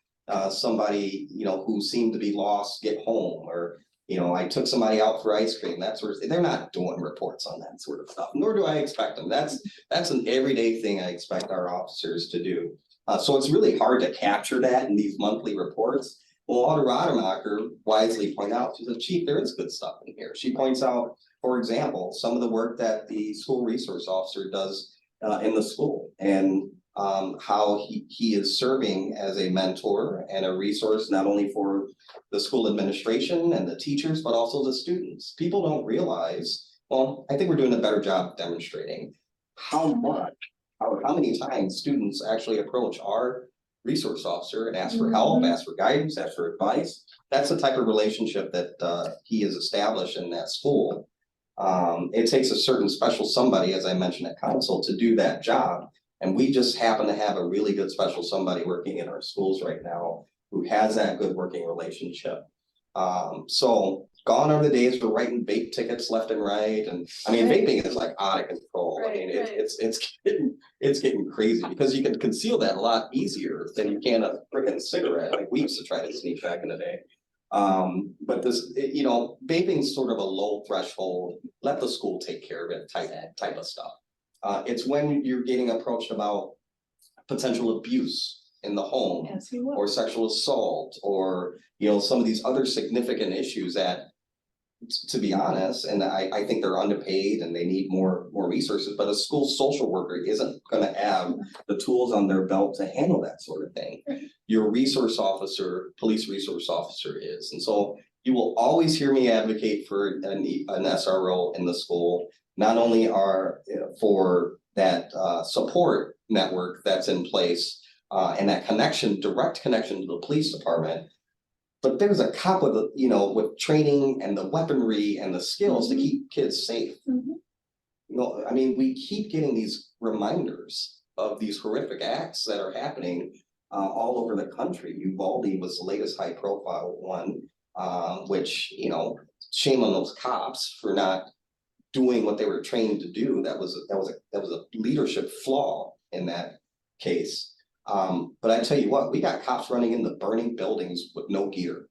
somebody, you know, who seemed to be lost get home, or, you know, I took somebody out for ice cream, that sort of thing. They're not doing reports on that sort of stuff, nor do I expect them. That's an everyday thing I expect our officers to do. So it's really hard to capture that in these monthly reports. Well, Alder Rademacher wisely pointed out, she said, Chief, there is good stuff in here. She points out, for example, some of the work that the school resource officer does in the school, and how he is serving as a mentor and a resource, not only for the school administration and the teachers, but also the students. People don't realize, well, I think we're doing a better job demonstrating how many times students actually approach our resource officer and ask for help, ask for guidance, ask for advice. That's the type of relationship that he has established in that school. It takes a certain special somebody, as I mentioned at council, to do that job. And we just happen to have a really good special somebody working in our schools right now who has that good working relationship. So gone are the days for writing vape tickets left and right. And I mean, vaping is like out of control. I mean, it's getting crazy because you can conceal that a lot easier than you can a freaking cigarette. Like we used to try to sneak back in the day. But this, you know, vaping's sort of a low threshold, let the school take care of it type of stuff. It's when you're getting approached about potential abuse in the home, or sexual assault, or, you know, some of these other significant issues that, to be honest, and I think they're underpaid and they need more resources, but a school social worker isn't gonna have the tools on their belt to handle that sort of thing. Your resource officer, police resource officer is, and so you will always hear me advocate for an SRO in the school, not only for that support network that's in place, and that connection, direct connection to the police department. But there's a cop with, you know, with training and the weaponry and the skills to keep kids safe. You know, I mean, we keep getting these reminders of these horrific acts that are happening all over the country. Uvalde was the latest high profile one, which, you know, shame on those cops for not doing what they were trained to do. That was a leadership flaw in that case. But I tell you what, we got cops running into burning buildings with no gear.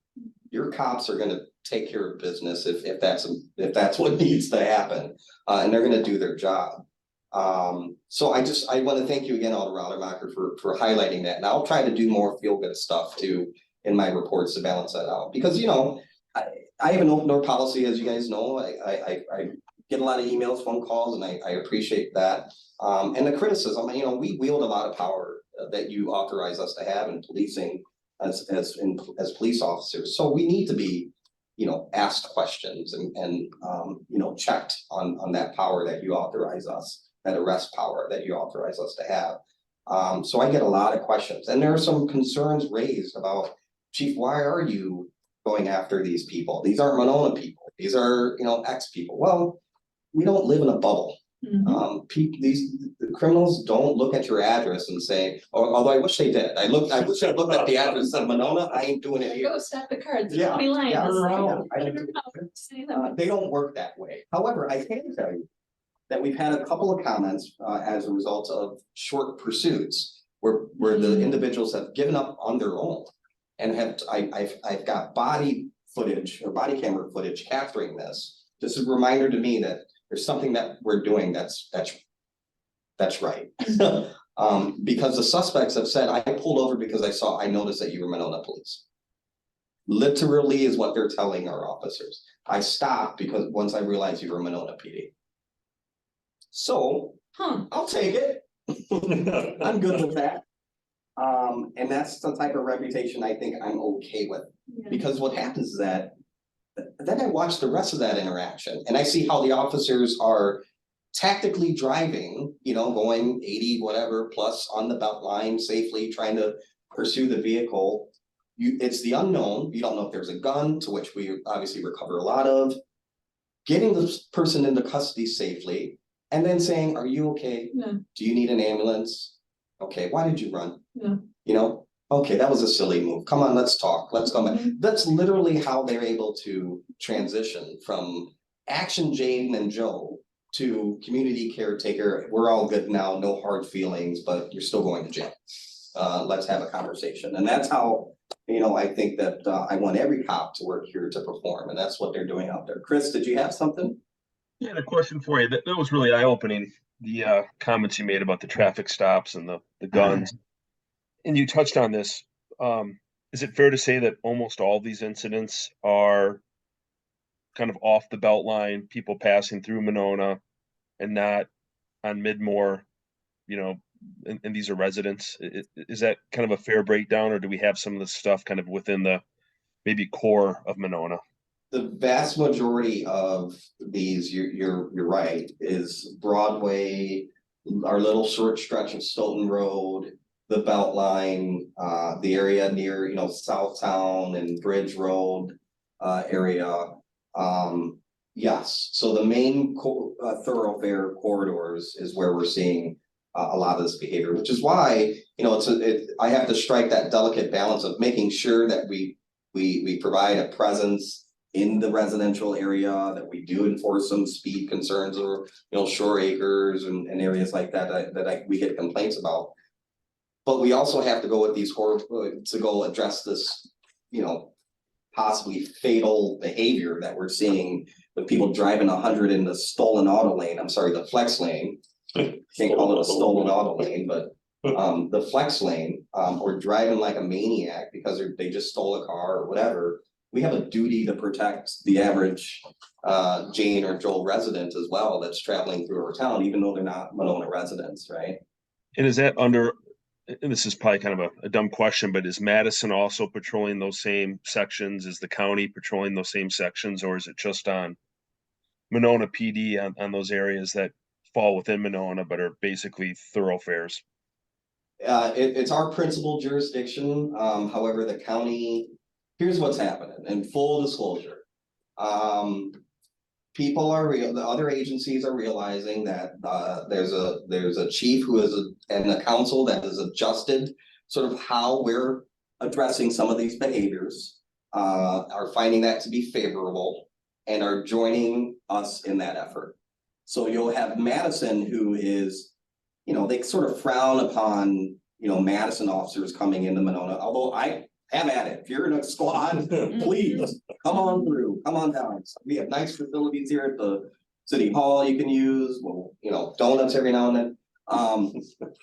Your cops are gonna take care of business if that's what needs to happen, and they're gonna do their job. So I want to thank you again, Alder Rademacher, for highlighting that, and I'll try to do more feel-good stuff too in my reports to balance that out, because, you know, I have an open door policy, as you guys know. I get a lot of emails, phone calls, and I appreciate that. And the criticism, you know, we wield a lot of power that you authorize us to have in policing as police officers. So we need to be, you know, asked questions and you know, checked on that power that you authorize us, that arrest power that you authorize us to have. So I get a lot of questions, and there are some concerns raised about, Chief, why are you going after these people? These aren't Monona people. These are, you know, X people. Well, we don't live in a bubble. The criminals don't look at your address and say, although I wish they did. I wish I looked at the address of Monona. I ain't doing it here. Go stop the cards. Yeah, Yeah. They don't work that way. However, I can tell you that we've had a couple of comments as a result of short pursuits where the individuals have given up on their own, and I've got body footage or body camera footage capturing this. just a reminder to me that there's something that we're doing that's right. Because the suspects have said, I pulled over because I noticed that you were Monona police. Literally is what they're telling our officers. I stopped because once I realized you were Monona PD. So, I'll take it. I'm good with that. And that's the type of reputation I think I'm okay with. Because what happens is that then I watch the rest of that interaction and I see how the officers are tactically driving, you know, going 80 whatever plus on the belt line safely, trying to pursue the vehicle. It's the unknown. You don't know if there's a gun, to which we obviously recover a lot of. Getting this person into custody safely and then saying, are you okay? Yeah. Do you need an ambulance? Okay, why did you run? Yeah. You know, okay, that was a silly move. Come on, let's talk. Let's go back. That's literally how they're able to transition from action Jane and Joe to community caretaker. We're all good now, no hard feelings, but you're still going to jail. Let's have a conversation. And that's how, you know, I think that I want every cop to work here to perform, and that's what they're doing out there. Chris, did you have something? Yeah, a question for you. That was really eye-opening, the comments you made about the traffic stops and the guns. And you touched on this. Is it fair to say that almost all these incidents are kind of off the belt line, people passing through Monona and not on Midmore, you know, and these are residents? Is that kind of a fair breakdown, or do we have some of the stuff kind of within the maybe core of Monona? The vast majority of these, you're right, is Broadway, our little short stretch of Stoughton Road, the Beltline, the area near, you know, Southtown and Bridge Road area. Yes, so the main thoroughfare corridors is where we're seeing a lot of this behavior, which is why, you know, I have to strike that delicate balance of making sure that we provide a presence in the residential area, that we do enforce some speed concerns or, you know, Shore Acres and areas like that we get complaints about. But we also have to go with these to go address this, you know, possibly fatal behavior that we're seeing with people driving 100 in the stolen auto lane. I'm sorry, the flex lane. Can't call it a stolen auto lane, but the flex lane, or driving like a maniac because they just stole a car or whatever. We have a duty to protect the average Jane or Joel resident as well that's traveling through our town, even though they're not Monona residents, right? And is that under, and this is probably kind of a dumb question, but is Madison also patrolling those same sections? Is the county patrolling those same sections, or is it just on Monona PD on those areas that fall within Monona but are basically thoroughfares? It's our principal jurisdiction. However, the county, here's what's happening in full disclosure. People are the other agencies are realizing that there's a chief who is and a council that has adjusted sort of how we're addressing some of these behaviors, are finding that to be favorable and are joining us in that effort. So you'll have Madison, who is, you know, they sort of frown upon, you know, Madison officers coming into Monona, although I have at it. If you're in a squad, please come on through, come on down. We have nice facilities here at the city hall you can use. Well, you know, donuts every now and then.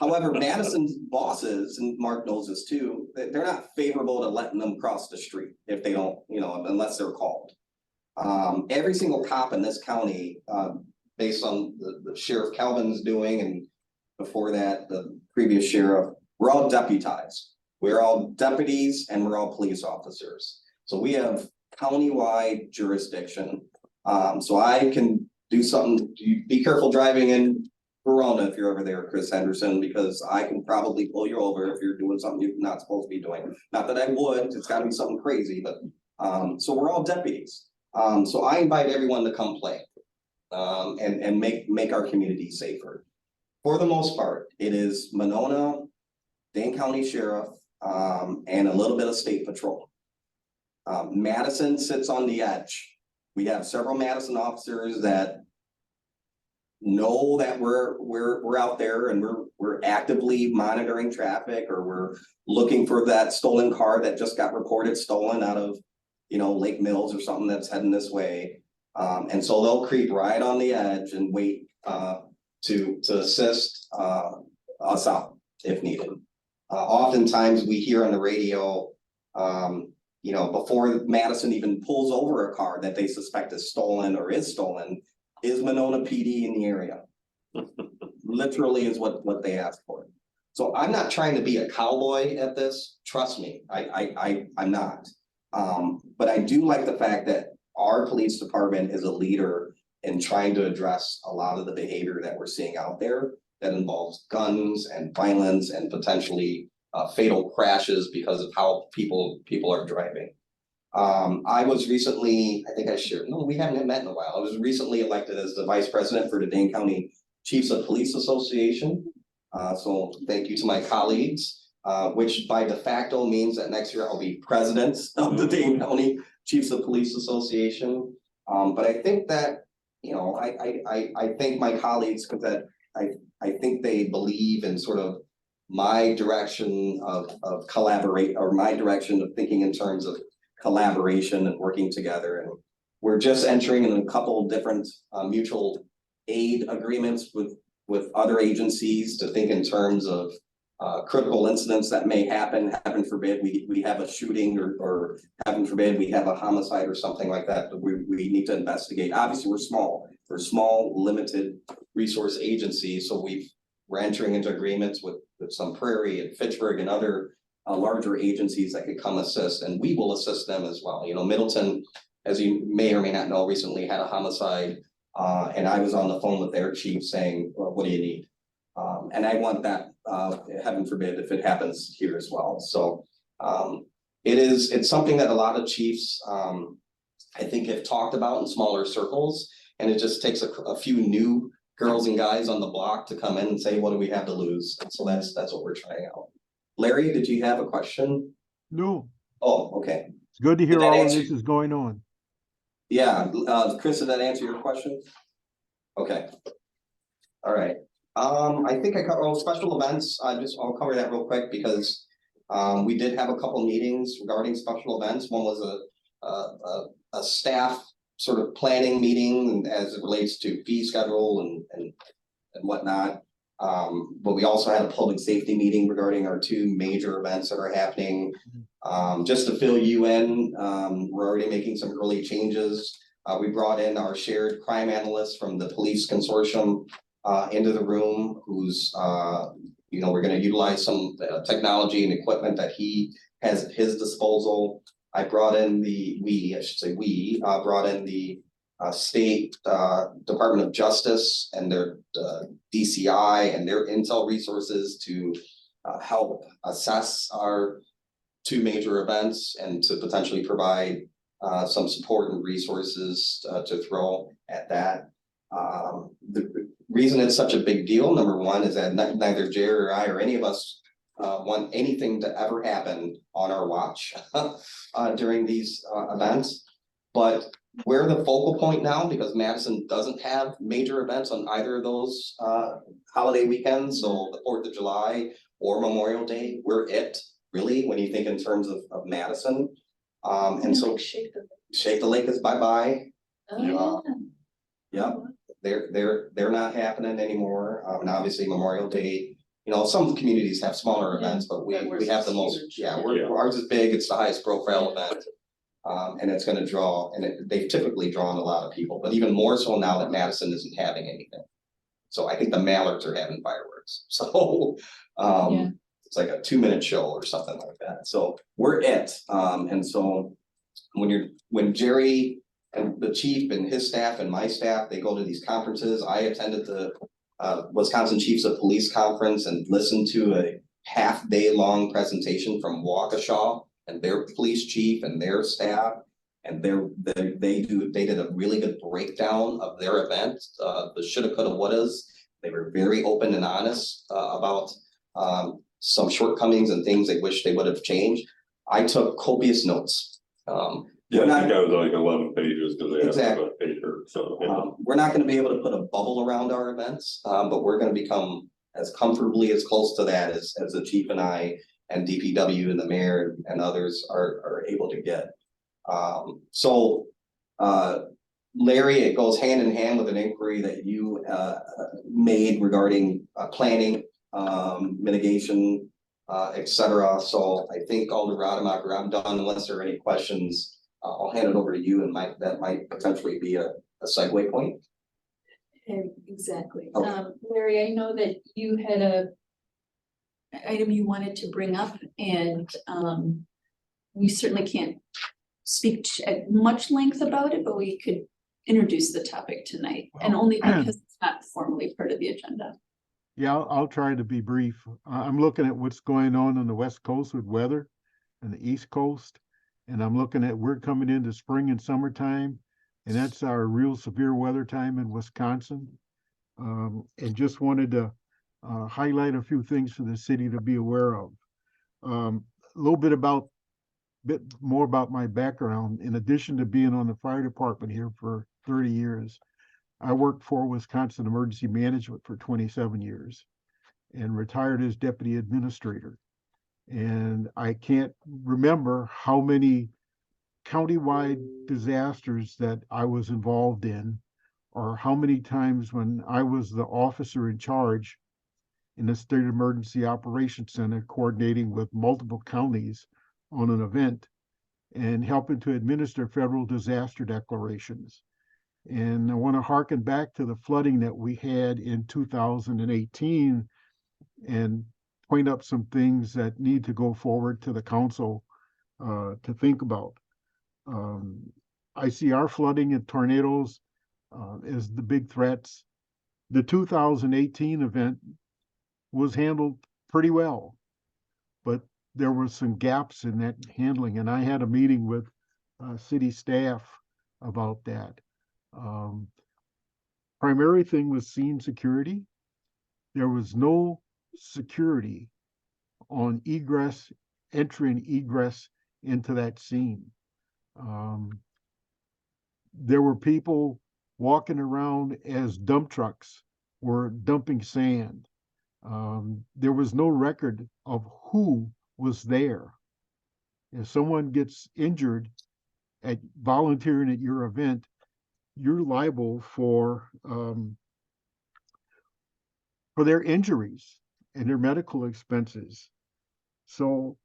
However, Madison's bosses, and Mark knows this too, they're not favorable to letting them cross the street if they don't, you know, unless they're called. Every single cop in this county, based on the Sheriff Calvin's doing, and before that, the previous sheriff, we're all deputized. We're all deputies and we're all police officers. So we have countywide jurisdiction. So I can do something, be careful driving in Verona if you're over there, Chris Henderson, because I can probably pull you over if you're doing something you're not supposed to be doing. Not that I would, it's gotta be something crazy, but so we're all deputies. So I invite everyone to come play and make our community safer. For the most part, it is Monona, Dane County Sheriff, and a little bit of state patrol. Madison sits on the edge. We have several Madison officers that know that we're out there and we're actively monitoring traffic, or we're looking for that stolen car that just got reported stolen out of, you know, Lake Mills or something that's heading this way. And so they'll creep right on the edge and wait, to assist, us out if needed. Oftentimes we hear on the radio, you know, before Madison even pulls over a car that they suspect is stolen or is stolen, is Monona PD in the area? Literally is what they ask for. So I'm not trying to be a cowboy at this, trust me, I'm not. But I do like the fact that our police department is a leader in trying to address a lot of the behavior that we're seeing out there that involves guns and violence and potentially fatal crashes because of how people are driving. I was recently, I think I shared, no, we haven't met in a while. I was recently elected as the vice president for the Dane County Chiefs of Police Association. So thank you to my colleagues, which by de facto means that next year I'll be president of the Dane County Chiefs of Police Association. But I think that, you know, I thank my colleagues because that I think they believe in sort of my direction of collaborate, or my direction of thinking in terms of collaboration and working together. And we're just entering in a couple of different mutual aid agreements with other agencies to think in terms of critical incidents that may happen. Heaven forbid we have a shooting, or heaven forbid we have a homicide or something like that we need to investigate. Obviously we're small limited resource agencies, so we're entering into agreements with some Prairie and Fitchburg and other larger agencies that could come assist, and we will assist them as well. You know, Middleton, as you may or may not know, recently had a homicide, and I was on the phone with their chief saying, well, what do you need? And I want that, heaven forbid, if it happens here as well. So it's something that a lot of chiefs, I think, have talked about in smaller circles, and it just takes a few new girls and guys on the block to come in and say, what do we have to lose? And so that's what we're trying out. Larry, did you have a question? No, Oh, okay. it's good to hear Did that all of answer- this is going on. Yeah, Chris, did that answer your question? Okay. All right. I think I covered special events. I'll cover that real quick because we did have a couple meetings regarding special events. One was a staff sort of planning meeting as it relates to fee schedule and whatnot. But we also had a public safety meeting regarding our two major events that are happening. Just to fill you in, we're already making some early changes. We brought in our shared crime analyst from the police consortium into the room, who's, you know, we're going to utilize some technology and equipment that he has at his disposal. I brought in we brought in the state Department of Justice and their DCI and their intel resources to help assess our two major events and to potentially provide some support and resources to throw at that. The reason it's such a big deal, number one, is that neither Jerry or I or any of us want anything to ever happen on our watch during these events. But we're the focal point now because Madison doesn't have major events on either of those holiday weekends. So the 4th of July or Memorial Day, we're it, really, when you think in terms of Madison. And so Shake the Lake is bye-bye. Oh, Yep, they're not happening anymore. And obviously Memorial Day, you know, some communities have smaller events, but we have the most, ours is big, it's the highest profile event. And it's gonna draw, and they've typically drawn a lot of people, but even more so now that Madison isn't having anything. So I think the Mallards are having fireworks, so it's like a 2-minute show or something like that. So we're it. And so when Jerry and the chief and his staff and my staff, they go to these conferences. I attended the Wisconsin Chiefs of Police Conference and listened to a half-day long presentation from Waukesha and their police chief and their staff. And they did a really good breakdown of their event, the shoulda, coulda, wouldas. They were very open and honest about some shortcomings and things they wish they would have changed. I took copious notes. Yeah, I think I was like 11 pages because they Exactly. have a paper, so. We're not gonna be able to put a bubble around our events, but we're gonna become as comfortably as close to that as the chief and I and DPW and the mayor and others are able to get. So Larry, it goes hand in hand with an inquiry that you made regarding planning, mitigation, et cetera. So I think Alder Rademacher, I'm done unless there are any questions. I'll hand it over to you, and that might potentially be a segue point. Exactly. Okay. Larry, I know that you had a item you wanted to bring up, and we certainly can't speak at much length about it, but we could introduce the topic tonight, and only because it's not formally part of the agenda. Yeah, I'll try to be brief. I'm looking at what's going on the West Coast with weather and the East Coast. And I'm looking at, we're coming into spring and summertime, and that's our real severe weather time in Wisconsin. And just wanted to highlight a few things for the city to be aware of. A bit more about my background. In addition to being on the fire department here for 30 years, I worked for Wisconsin Emergency Management for 27 years and retired as deputy administrator. And I can't remember how many countywide disasters that I was involved in, or how many times when I was the officer in charge in the State Emergency Operations Center, coordinating with multiple counties on an event and helping to administer federal disaster declarations. And I want to harken back to the flooding that we had in 2018 and point up some things that need to go forward to the council to think about. I see our flooding and tornadoes as the big threats. The 2018 event was handled pretty well, but there were some gaps in that handling, and I had a meeting with city staff about that. Primary thing was scene security. There was no security on egress, entry and egress into that scene. There were people walking around as dump trucks were dumping sand. There was no record of who was there. If someone gets injured at volunteering at your event, you're liable for their injuries and their medical expenses. So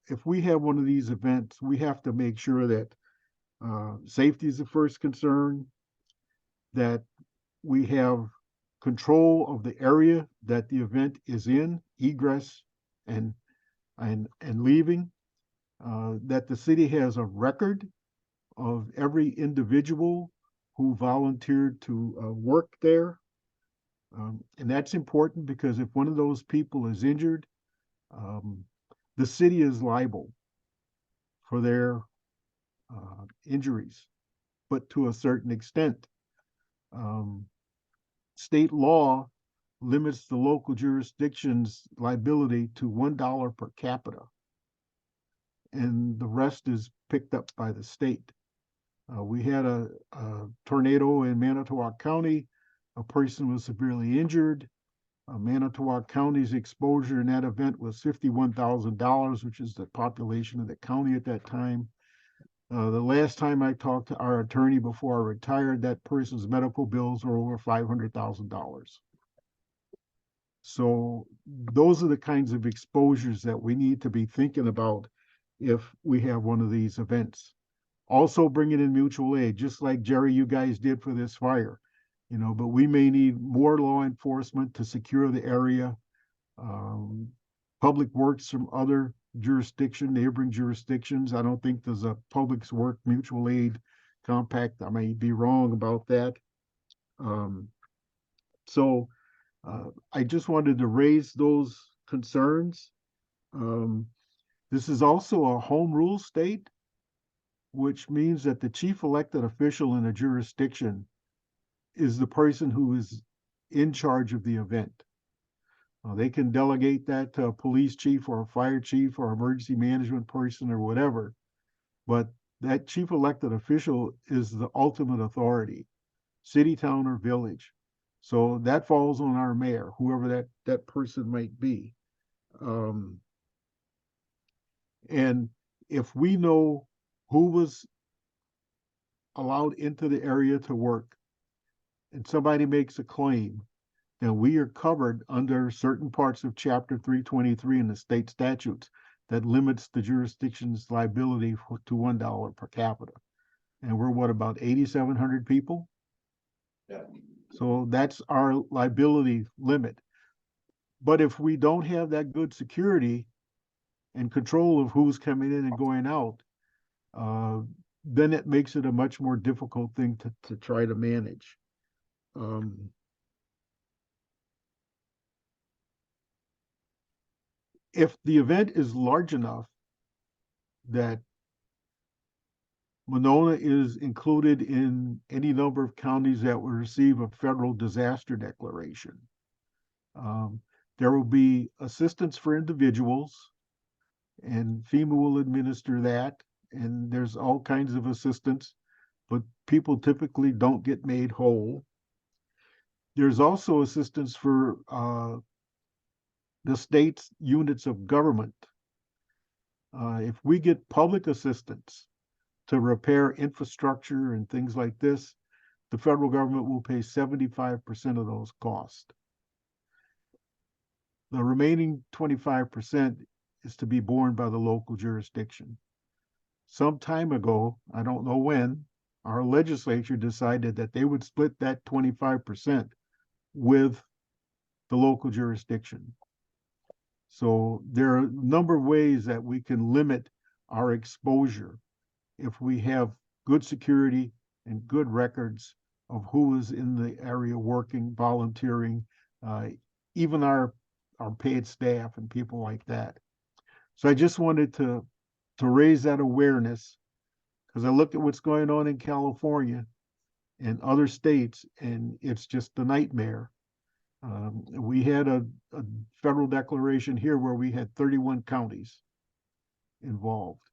if we have one of these events, we have to make sure that safety is the first concern, that we have control of the area that the event is in, egress and leaving, that the city has a record of every individual who volunteered to work there. And that's important because if one of those people is injured, the city is liable for their injuries, but to a certain extent. State law limits the local jurisdiction's liability to $1 per capita, and the rest is picked up by the state. We had a tornado in Manitowoc County. A person was severely injured. Manitowoc County's exposure in that event was $51,000, which is the population of the county at that time. The last time I talked to our attorney before I retired, that person's medical bills were over $500,000. So those are the kinds of exposures that we need to be thinking about if we have one of these events. Also bringing in mutual aid, just like Jerry, you guys did for this fire, but we may need more law enforcement to secure the area. Public Works from other neighboring jurisdictions. I don't think there's a Public Works mutual aid compact. I may be wrong about that. So I just wanted to raise those concerns. This is also a home rule state, which means that the chief elected official in a jurisdiction is the person who is in charge of the event. They can delegate that to a police chief or a fire chief or emergency management person or whatever, but that chief elected official is the ultimate authority, city, town, or village. So that falls on our mayor, whoever that person might be. And if we know who was allowed into the area to work and somebody makes a claim, then we are covered under certain parts of Chapter 323 in the state statutes that limits the jurisdiction's liability to $1 per capita. And we're what, about 8,700 people? Yeah. So that's our liability limit. But if we don't have that good security and control of who's coming in and going out, then it makes it a much more difficult thing to try to manage. If the event is large enough that Monona is included in any number of counties that will receive a federal disaster declaration, there will be assistance for individuals, and FEMA will administer that, and there's all kinds of assistance, but people typically don't get made whole. There's also assistance for the state's units of government. If we get public assistance to repair infrastructure and things like this, the federal government will pay 75% of those costs. The remaining 25% is to be borne by the local jurisdiction. Some time ago, I don't know when, our legislature decided that they would split that 25% with the local jurisdiction. So there are a number of ways that we can limit our exposure if we have good security and good records of who is in the area working, volunteering, even our paid staff and people like that. So I just wanted to raise that awareness, because I look at what's going on in California and other states, and it's just a nightmare. We had a federal declaration here where we had 31 counties involved,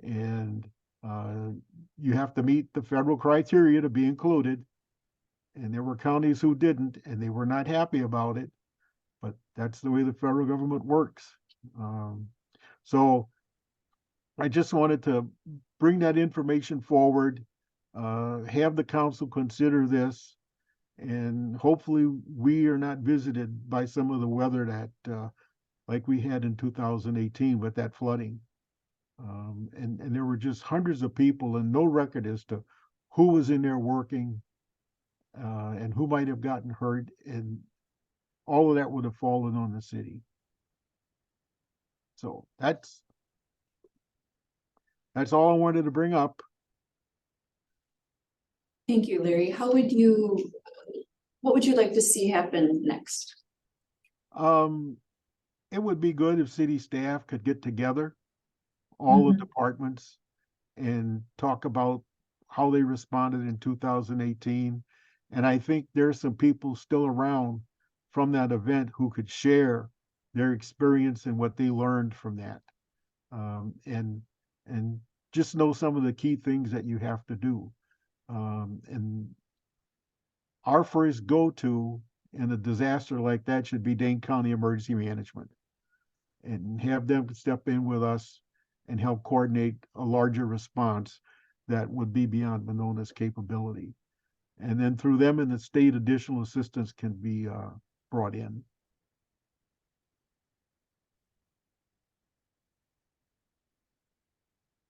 and you have to meet the federal criteria to be included, and there were counties who didn't, and they were not happy about it, but that's the way the federal government works. So I just wanted to bring that information forward, have the council consider this, and hopefully we are not visited by some of the weather that like we had in 2018 with that flooding. And there were just hundreds of people and no record as to who was in there working and who might have gotten hurt, and all of that would have fallen on the city. So that's all I wanted to bring up. Thank you, Larry. What would you like to see happen next? It would be good if city staff could get together, all the departments, and talk about how they responded in 2018. And I think there's some people still around from that event who could share their experience and what they learned from that. And just know some of the key things that you have to do. And our first go-to in a disaster like that should be Dane County Emergency Management, and have them step in with us and help coordinate a larger response that would be beyond Monona's capability. And then through them and the state, additional assistance can be brought in.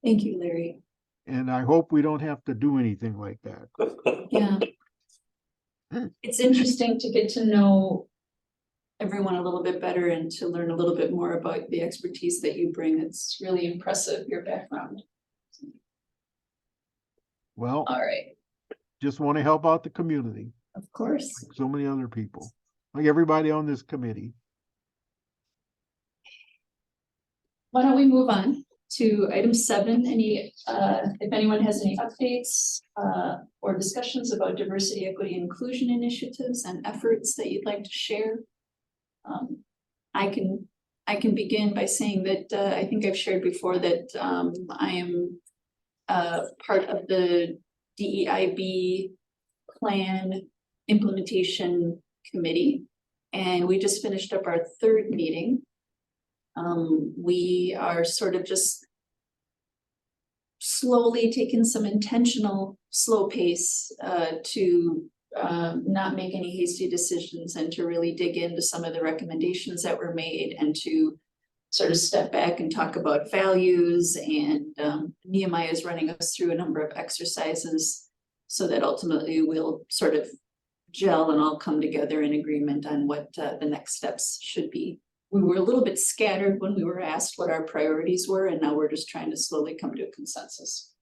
Thank you, Larry. And I hope we don't have to do anything like that. Yeah. It's interesting to get to know everyone a little bit better and to learn a little bit more about the expertise that you bring. It's really impressive, your background. Well, All right, just want to help out the community, of course. like so many other people, like everybody on this committee. Why don't we move on to item 7? If anyone has any updates or discussions about diversity, equity, and inclusion initiatives and efforts that you'd like to share. I can begin by saying that I think I've shared before that I am part of the DEIB plan implementation committee, and we just finished up our 3rd meeting. We are sort of just slowly taken some intentional slow pace to not make any hasty decisions and to really dig into some of the recommendations that were made and to sort of step back and talk about values. And Nehemiah is running us through a number of exercises so that ultimately we'll sort of gel and all come together in agreement on what the next steps should be. We were a little bit scattered when we were asked what our priorities were, and now we're just trying to slowly come to a consensus.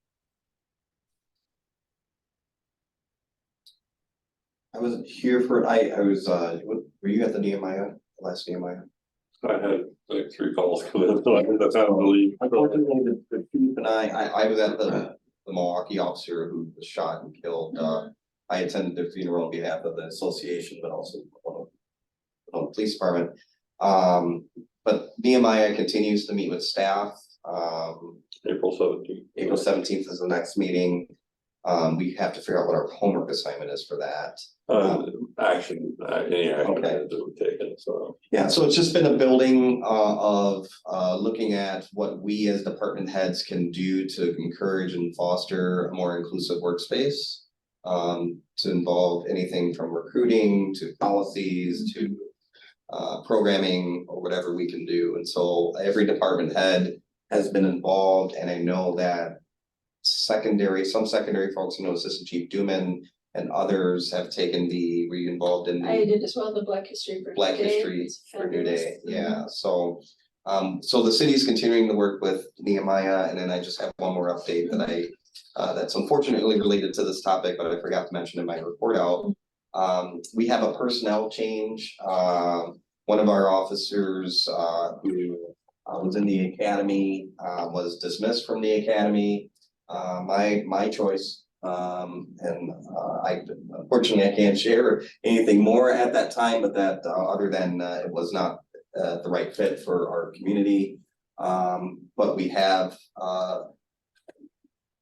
I wasn't here for, I was, were you at the Nehemiah, last Nehemiah? I had like 3 calls come in, so I think that's how I believe. Unfortunately, the chief and I was at the Milwaukee officer who was shot and killed. I attended the funeral on behalf of the association, but also the police department. But Nehemiah continues to meet with staff. April 17th. April 17th is the next meeting. We have to figure out what our homework assignment is for that. Action, any action Okay. that we've taken, so. Yeah, so it's just been a building of looking at what we as department heads can do to encourage and foster a more inclusive workspace. To involve anything from recruiting to policies to programming or whatever we can do. And so every department head has been involved, and I know that some secondary folks, Assistant Chief Duman and others have taken were you involved in I did as well, the Black History for Black New Day. History It's for New Day? fabulous. Yeah, so the city's continuing to work with Nehemiah, and then I just have one more update that that's unfortunately related to this topic, but I forgot to mention in my report out. We have a personnel change. One of our officers who was in the academy was dismissed from the academy. My choice. Unfortunately I can't share anything more at that time, but that other than it was not the right fit for our community. But we have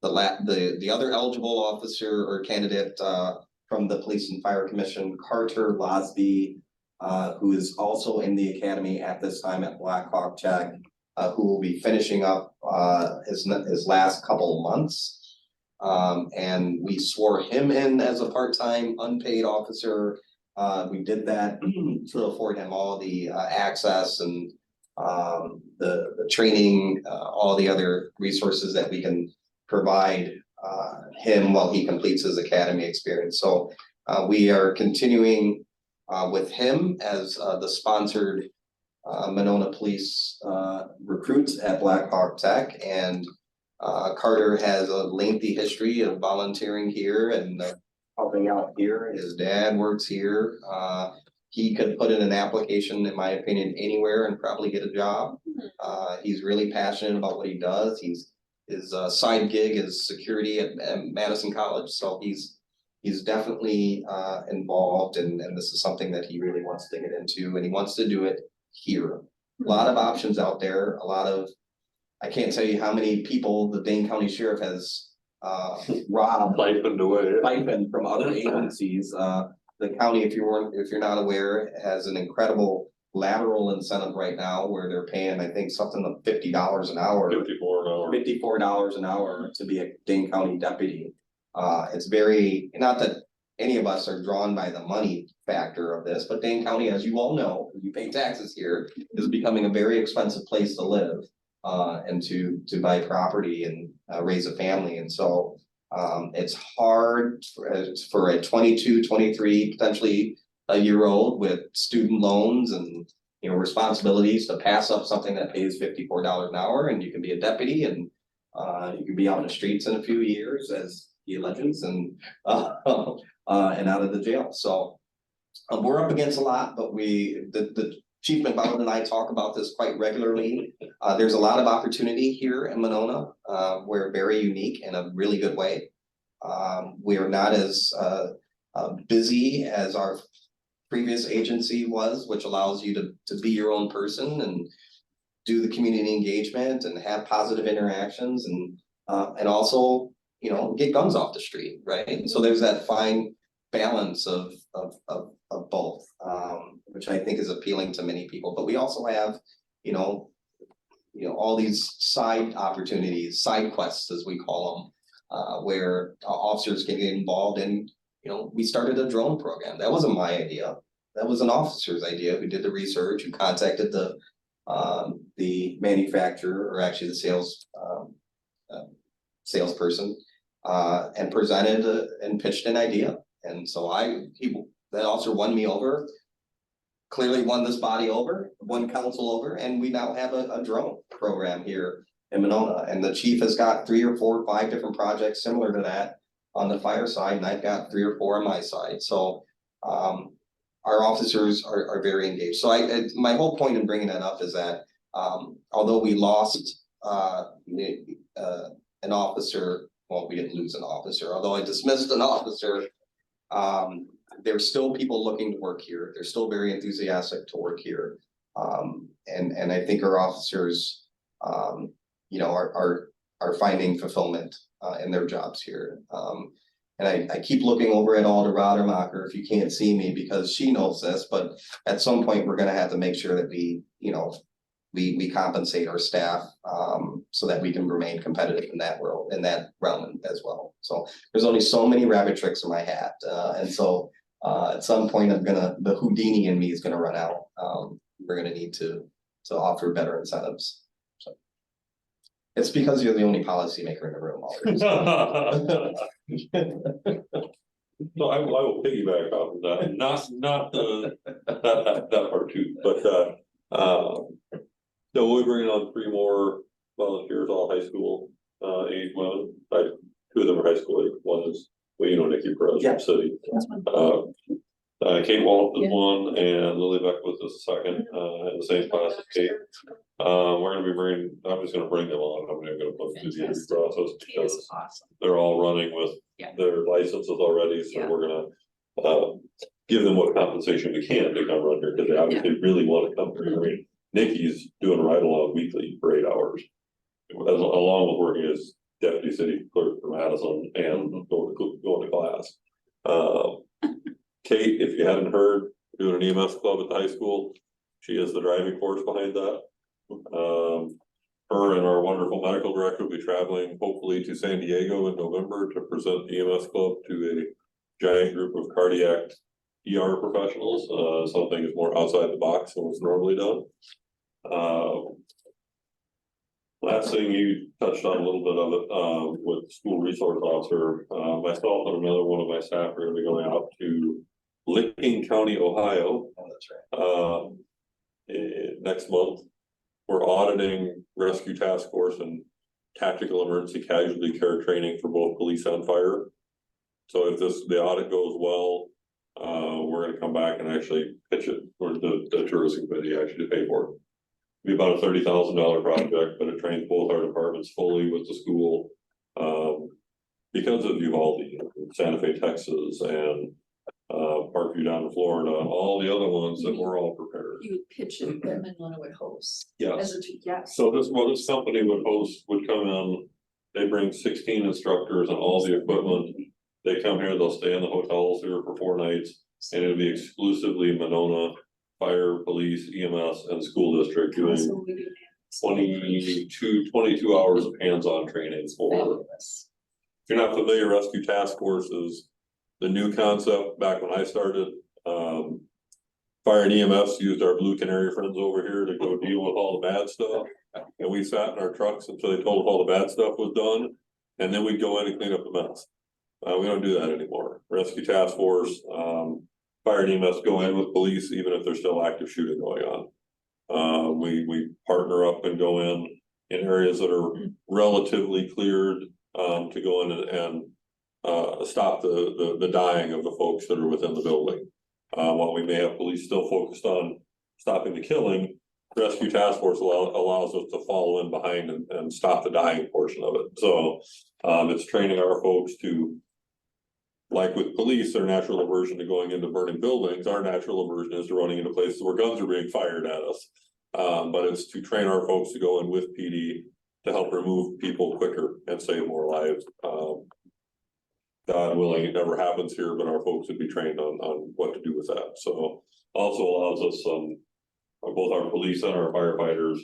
the other eligible officer or candidate from the Police and Fire Commission, Carter Losby, who is also in the academy at this time at Black Hawk Tech, who will be finishing up his last couple of months. And we swore him in as a part-time unpaid officer. We did that to afford him all the access and the training, all the other resources that we can provide him while he completes his academy experience. So we are continuing with him as the sponsored Monona Police recruits at Black Hawk Tech, and Carter has a lengthy history of volunteering here and helping out here. His dad works here. He could put in an application, in my opinion, anywhere and probably get a job. He's really passionate about what he does. His side gig is security at Madison College, so he's definitely involved, and this is something that he really wants to get into, and he wants to do it here. A lot of options out there, I can't tell you how many people the Dane County Sheriff has robbed stipend from other agencies. The county, if you're not aware, has an incredible lateral incentive right now where they're paying, I think, something like $50 an hour. $54 an hour to be a Dane County deputy. It's very, not that any of us are drawn by the money factor of this, but Dane County, as you all know, you pay taxes here, is becoming a very expensive place to live. And to buy property and raise a family. And so it's hard for a 22, 23, potentially a year old with student loans and responsibilities to pass up something that pays $54 an hour, and you can be a deputy and you can be out in the streets in a few years as he legends and out of the jail. So we're up against a lot, but the Chief McBowen and I talk about this quite regularly. There's a lot of opportunity here in Monona. We're very unique in a really good way. We are not as busy as our previous agency was, which allows you to be your own person and do the community engagement and have positive interactions and also, get guns off the street, right? And so there's that fine balance of both, which I think is appealing to many people. But we also have, you know, all these side opportunities, side quests, as we call them, where officers can get involved in, you know, we started a drone program. That wasn't my idea. That was an officer's idea who did the research, who contacted the manufacturer, or actually the salesperson, and presented and pitched an idea. And so that officer won me over, clearly won this body over, won council over, and we now have a drone program here in Monona. And the chief has got 3 or 4 or 5 different projects similar to that on the fire side, and I've got 3 or 4 on my side. So our officers are very engaged. So my whole point in bringing that up is that although we lost an officer, well, we didn't lose an officer, although I dismissed an officer, there's still people looking to work here. They're still very enthusiastic to work here. And I think our officers, you know, are finding fulfillment in their jobs here. And I keep looking over at Alder Rademacher, if you can't see me, because she knows this, but at some point we're gonna have to make sure that we, you know, we compensate our staff so that we can remain competitive in that world, in that realm as well. So there's only so many rabbit tricks in my hat. And so at some point the Houdini in me is gonna run out. We're gonna need to offer better incentives. So it's because you're the only policymaker in the room. No, I will piggyback off of that, not that part too, but no, we're bringing on 3 more volunteers, all high school age women. 2 of them are high school age. One is, well, you know, Nikki Perez from City. Kate Walt is one, and Lily Beckwith is the second, in the same class as Kate. We're gonna be bringing, I'm just gonna bring them on. I'm not gonna put through the interview process because they're all running with their licenses already, so we're gonna give them what compensation we can to come run here, because they obviously really want to come here. I mean, Nikki's doing a ride along weekly for 8 hours, along with working as deputy city clerk for Madison and going to class. Kate, if you hadn't heard, doing an EMS club at the high school. She is the driving force behind that. Her and our wonderful medical director will be traveling hopefully to San Diego in November to present the EMS club to a giant group of cardiac ER professionals. Something is more outside the box than what's normally done. Last thing, you touched on a little bit of it with the school resource officer. Myself and another one of my staff are going to be going out to Licking County, Ohio. Oh, that's right. Next month. We're auditing rescue task force and tactical emergency casualty care training for both police and fire. So if the audit goes well, we're going to come back and actually pitch it for the tourism committee actually to pay for it. It'll be about a $30,000 project, but it trains both our departments fully with the school. Because of Uvalde, Santa Fe, Texas, and Parkview down in Florida, all the other ones that we're all prepared. You would pitch it, them and one would host. Yes. Yes. So this company would come in, they bring 16 instructors and all the equipment. They come here, they'll stay in the hotels here for 4 nights, and it'll be exclusively Monona Fire, Police, EMS, and School District doing 22 hours of hands-on training for. If you're not familiar, Rescue Task Force is the new concept. Back when I started, Fire and EMS used our Blue Canary friends over here to go deal with all the bad stuff. And we sat in our trucks until they told us all the bad stuff was done. And then we'd go in and clean up the mess. We don't do that anymore. Rescue Task Force, Fire and EMS go in with police, even if there's still active shooting going on. We partner up and go in areas that are relatively cleared to go in and stop the dying of the folks that are within the building. While we may have police still focused on stopping the killing, Rescue Task Force allows us to follow in behind and stop the dying portion of it. So it's training our folks to, like with police, their natural aversion to going into burning buildings, our natural aversion is to running into places where guns are being fired at us. But it's to train our folks to go in with PD to help remove people quicker and save more lives. God willing, it never happens here, but our folks would be trained on what to do with that. So also allows us both our police and our firefighters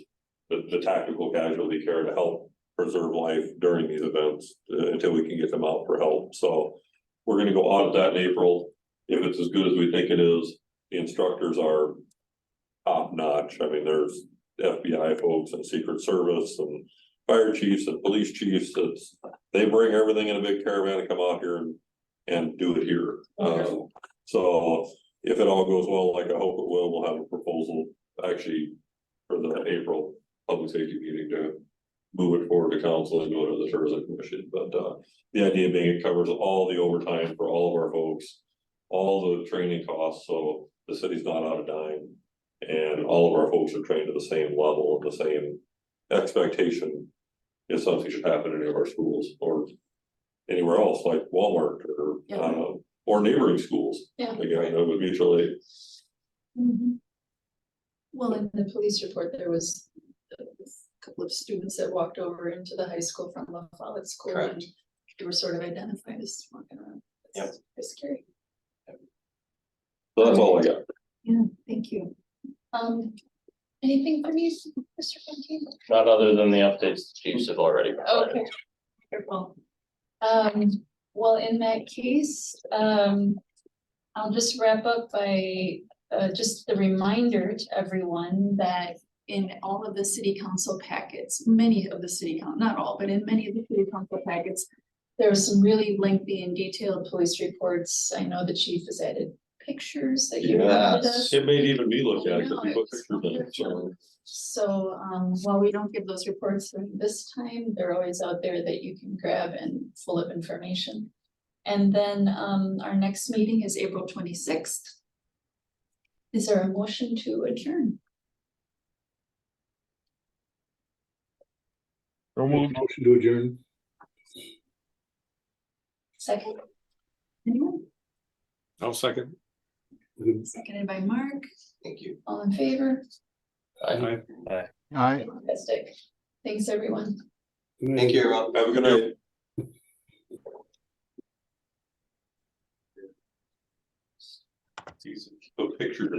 the tactical casualty care to help preserve life during these events until we can get them out for help. So we're gonna go audit that in April. If it's as good as we think it is, the instructors are top notch. I mean, there's FBI folks and Secret Service and fire chiefs and police chiefs. They bring everything in a big caravan and come out here and do it here. So if it all goes well, like I hope it will, we'll have a proposal actually for the April public safety meeting to move it forward to council and go to the tourism commission. But the idea being it covers all the overtime for all of our folks, all the training costs, so the city's not out of dime. And all of our folks are trained to the same level and the same expectation if something should happen in any of our schools or anywhere else, like Walmart or neighboring schools. Yeah. Again, it would mutual aid. Mhm. Well, in the police report, there was a couple of students that walked over into the high school from La Follette School. Correct. And they were sort of identified as walking around. Yep. It's scary. So that's all I got. Yeah, thank you. Anything from you, Mr. Fontaine? Not other than the updates the chiefs have already provided. Okay. Wonderful. Well, in that case, I'll just wrap up by just the reminder to everyone that in all of the city council packets, many of the city council, not all, but in many of the city council packets, there are some really lengthy and detailed police reports. I know the chief has added pictures that you provided us. It made even me look at it I know, because we put it's pictures in it, so. So, while we don't give those reports during this time, they're always out there that you can grab and full of information. And then, our next meeting is April 26th. Is there a motion to adjourn? So moved. Motion to adjourn. Second? Anyone? I'll second. Seconded by Mark, Thank you. all in favor? Aye. I. Fantastic. Thanks, everyone. Thank you, everyone. Have a good night. Put pictures in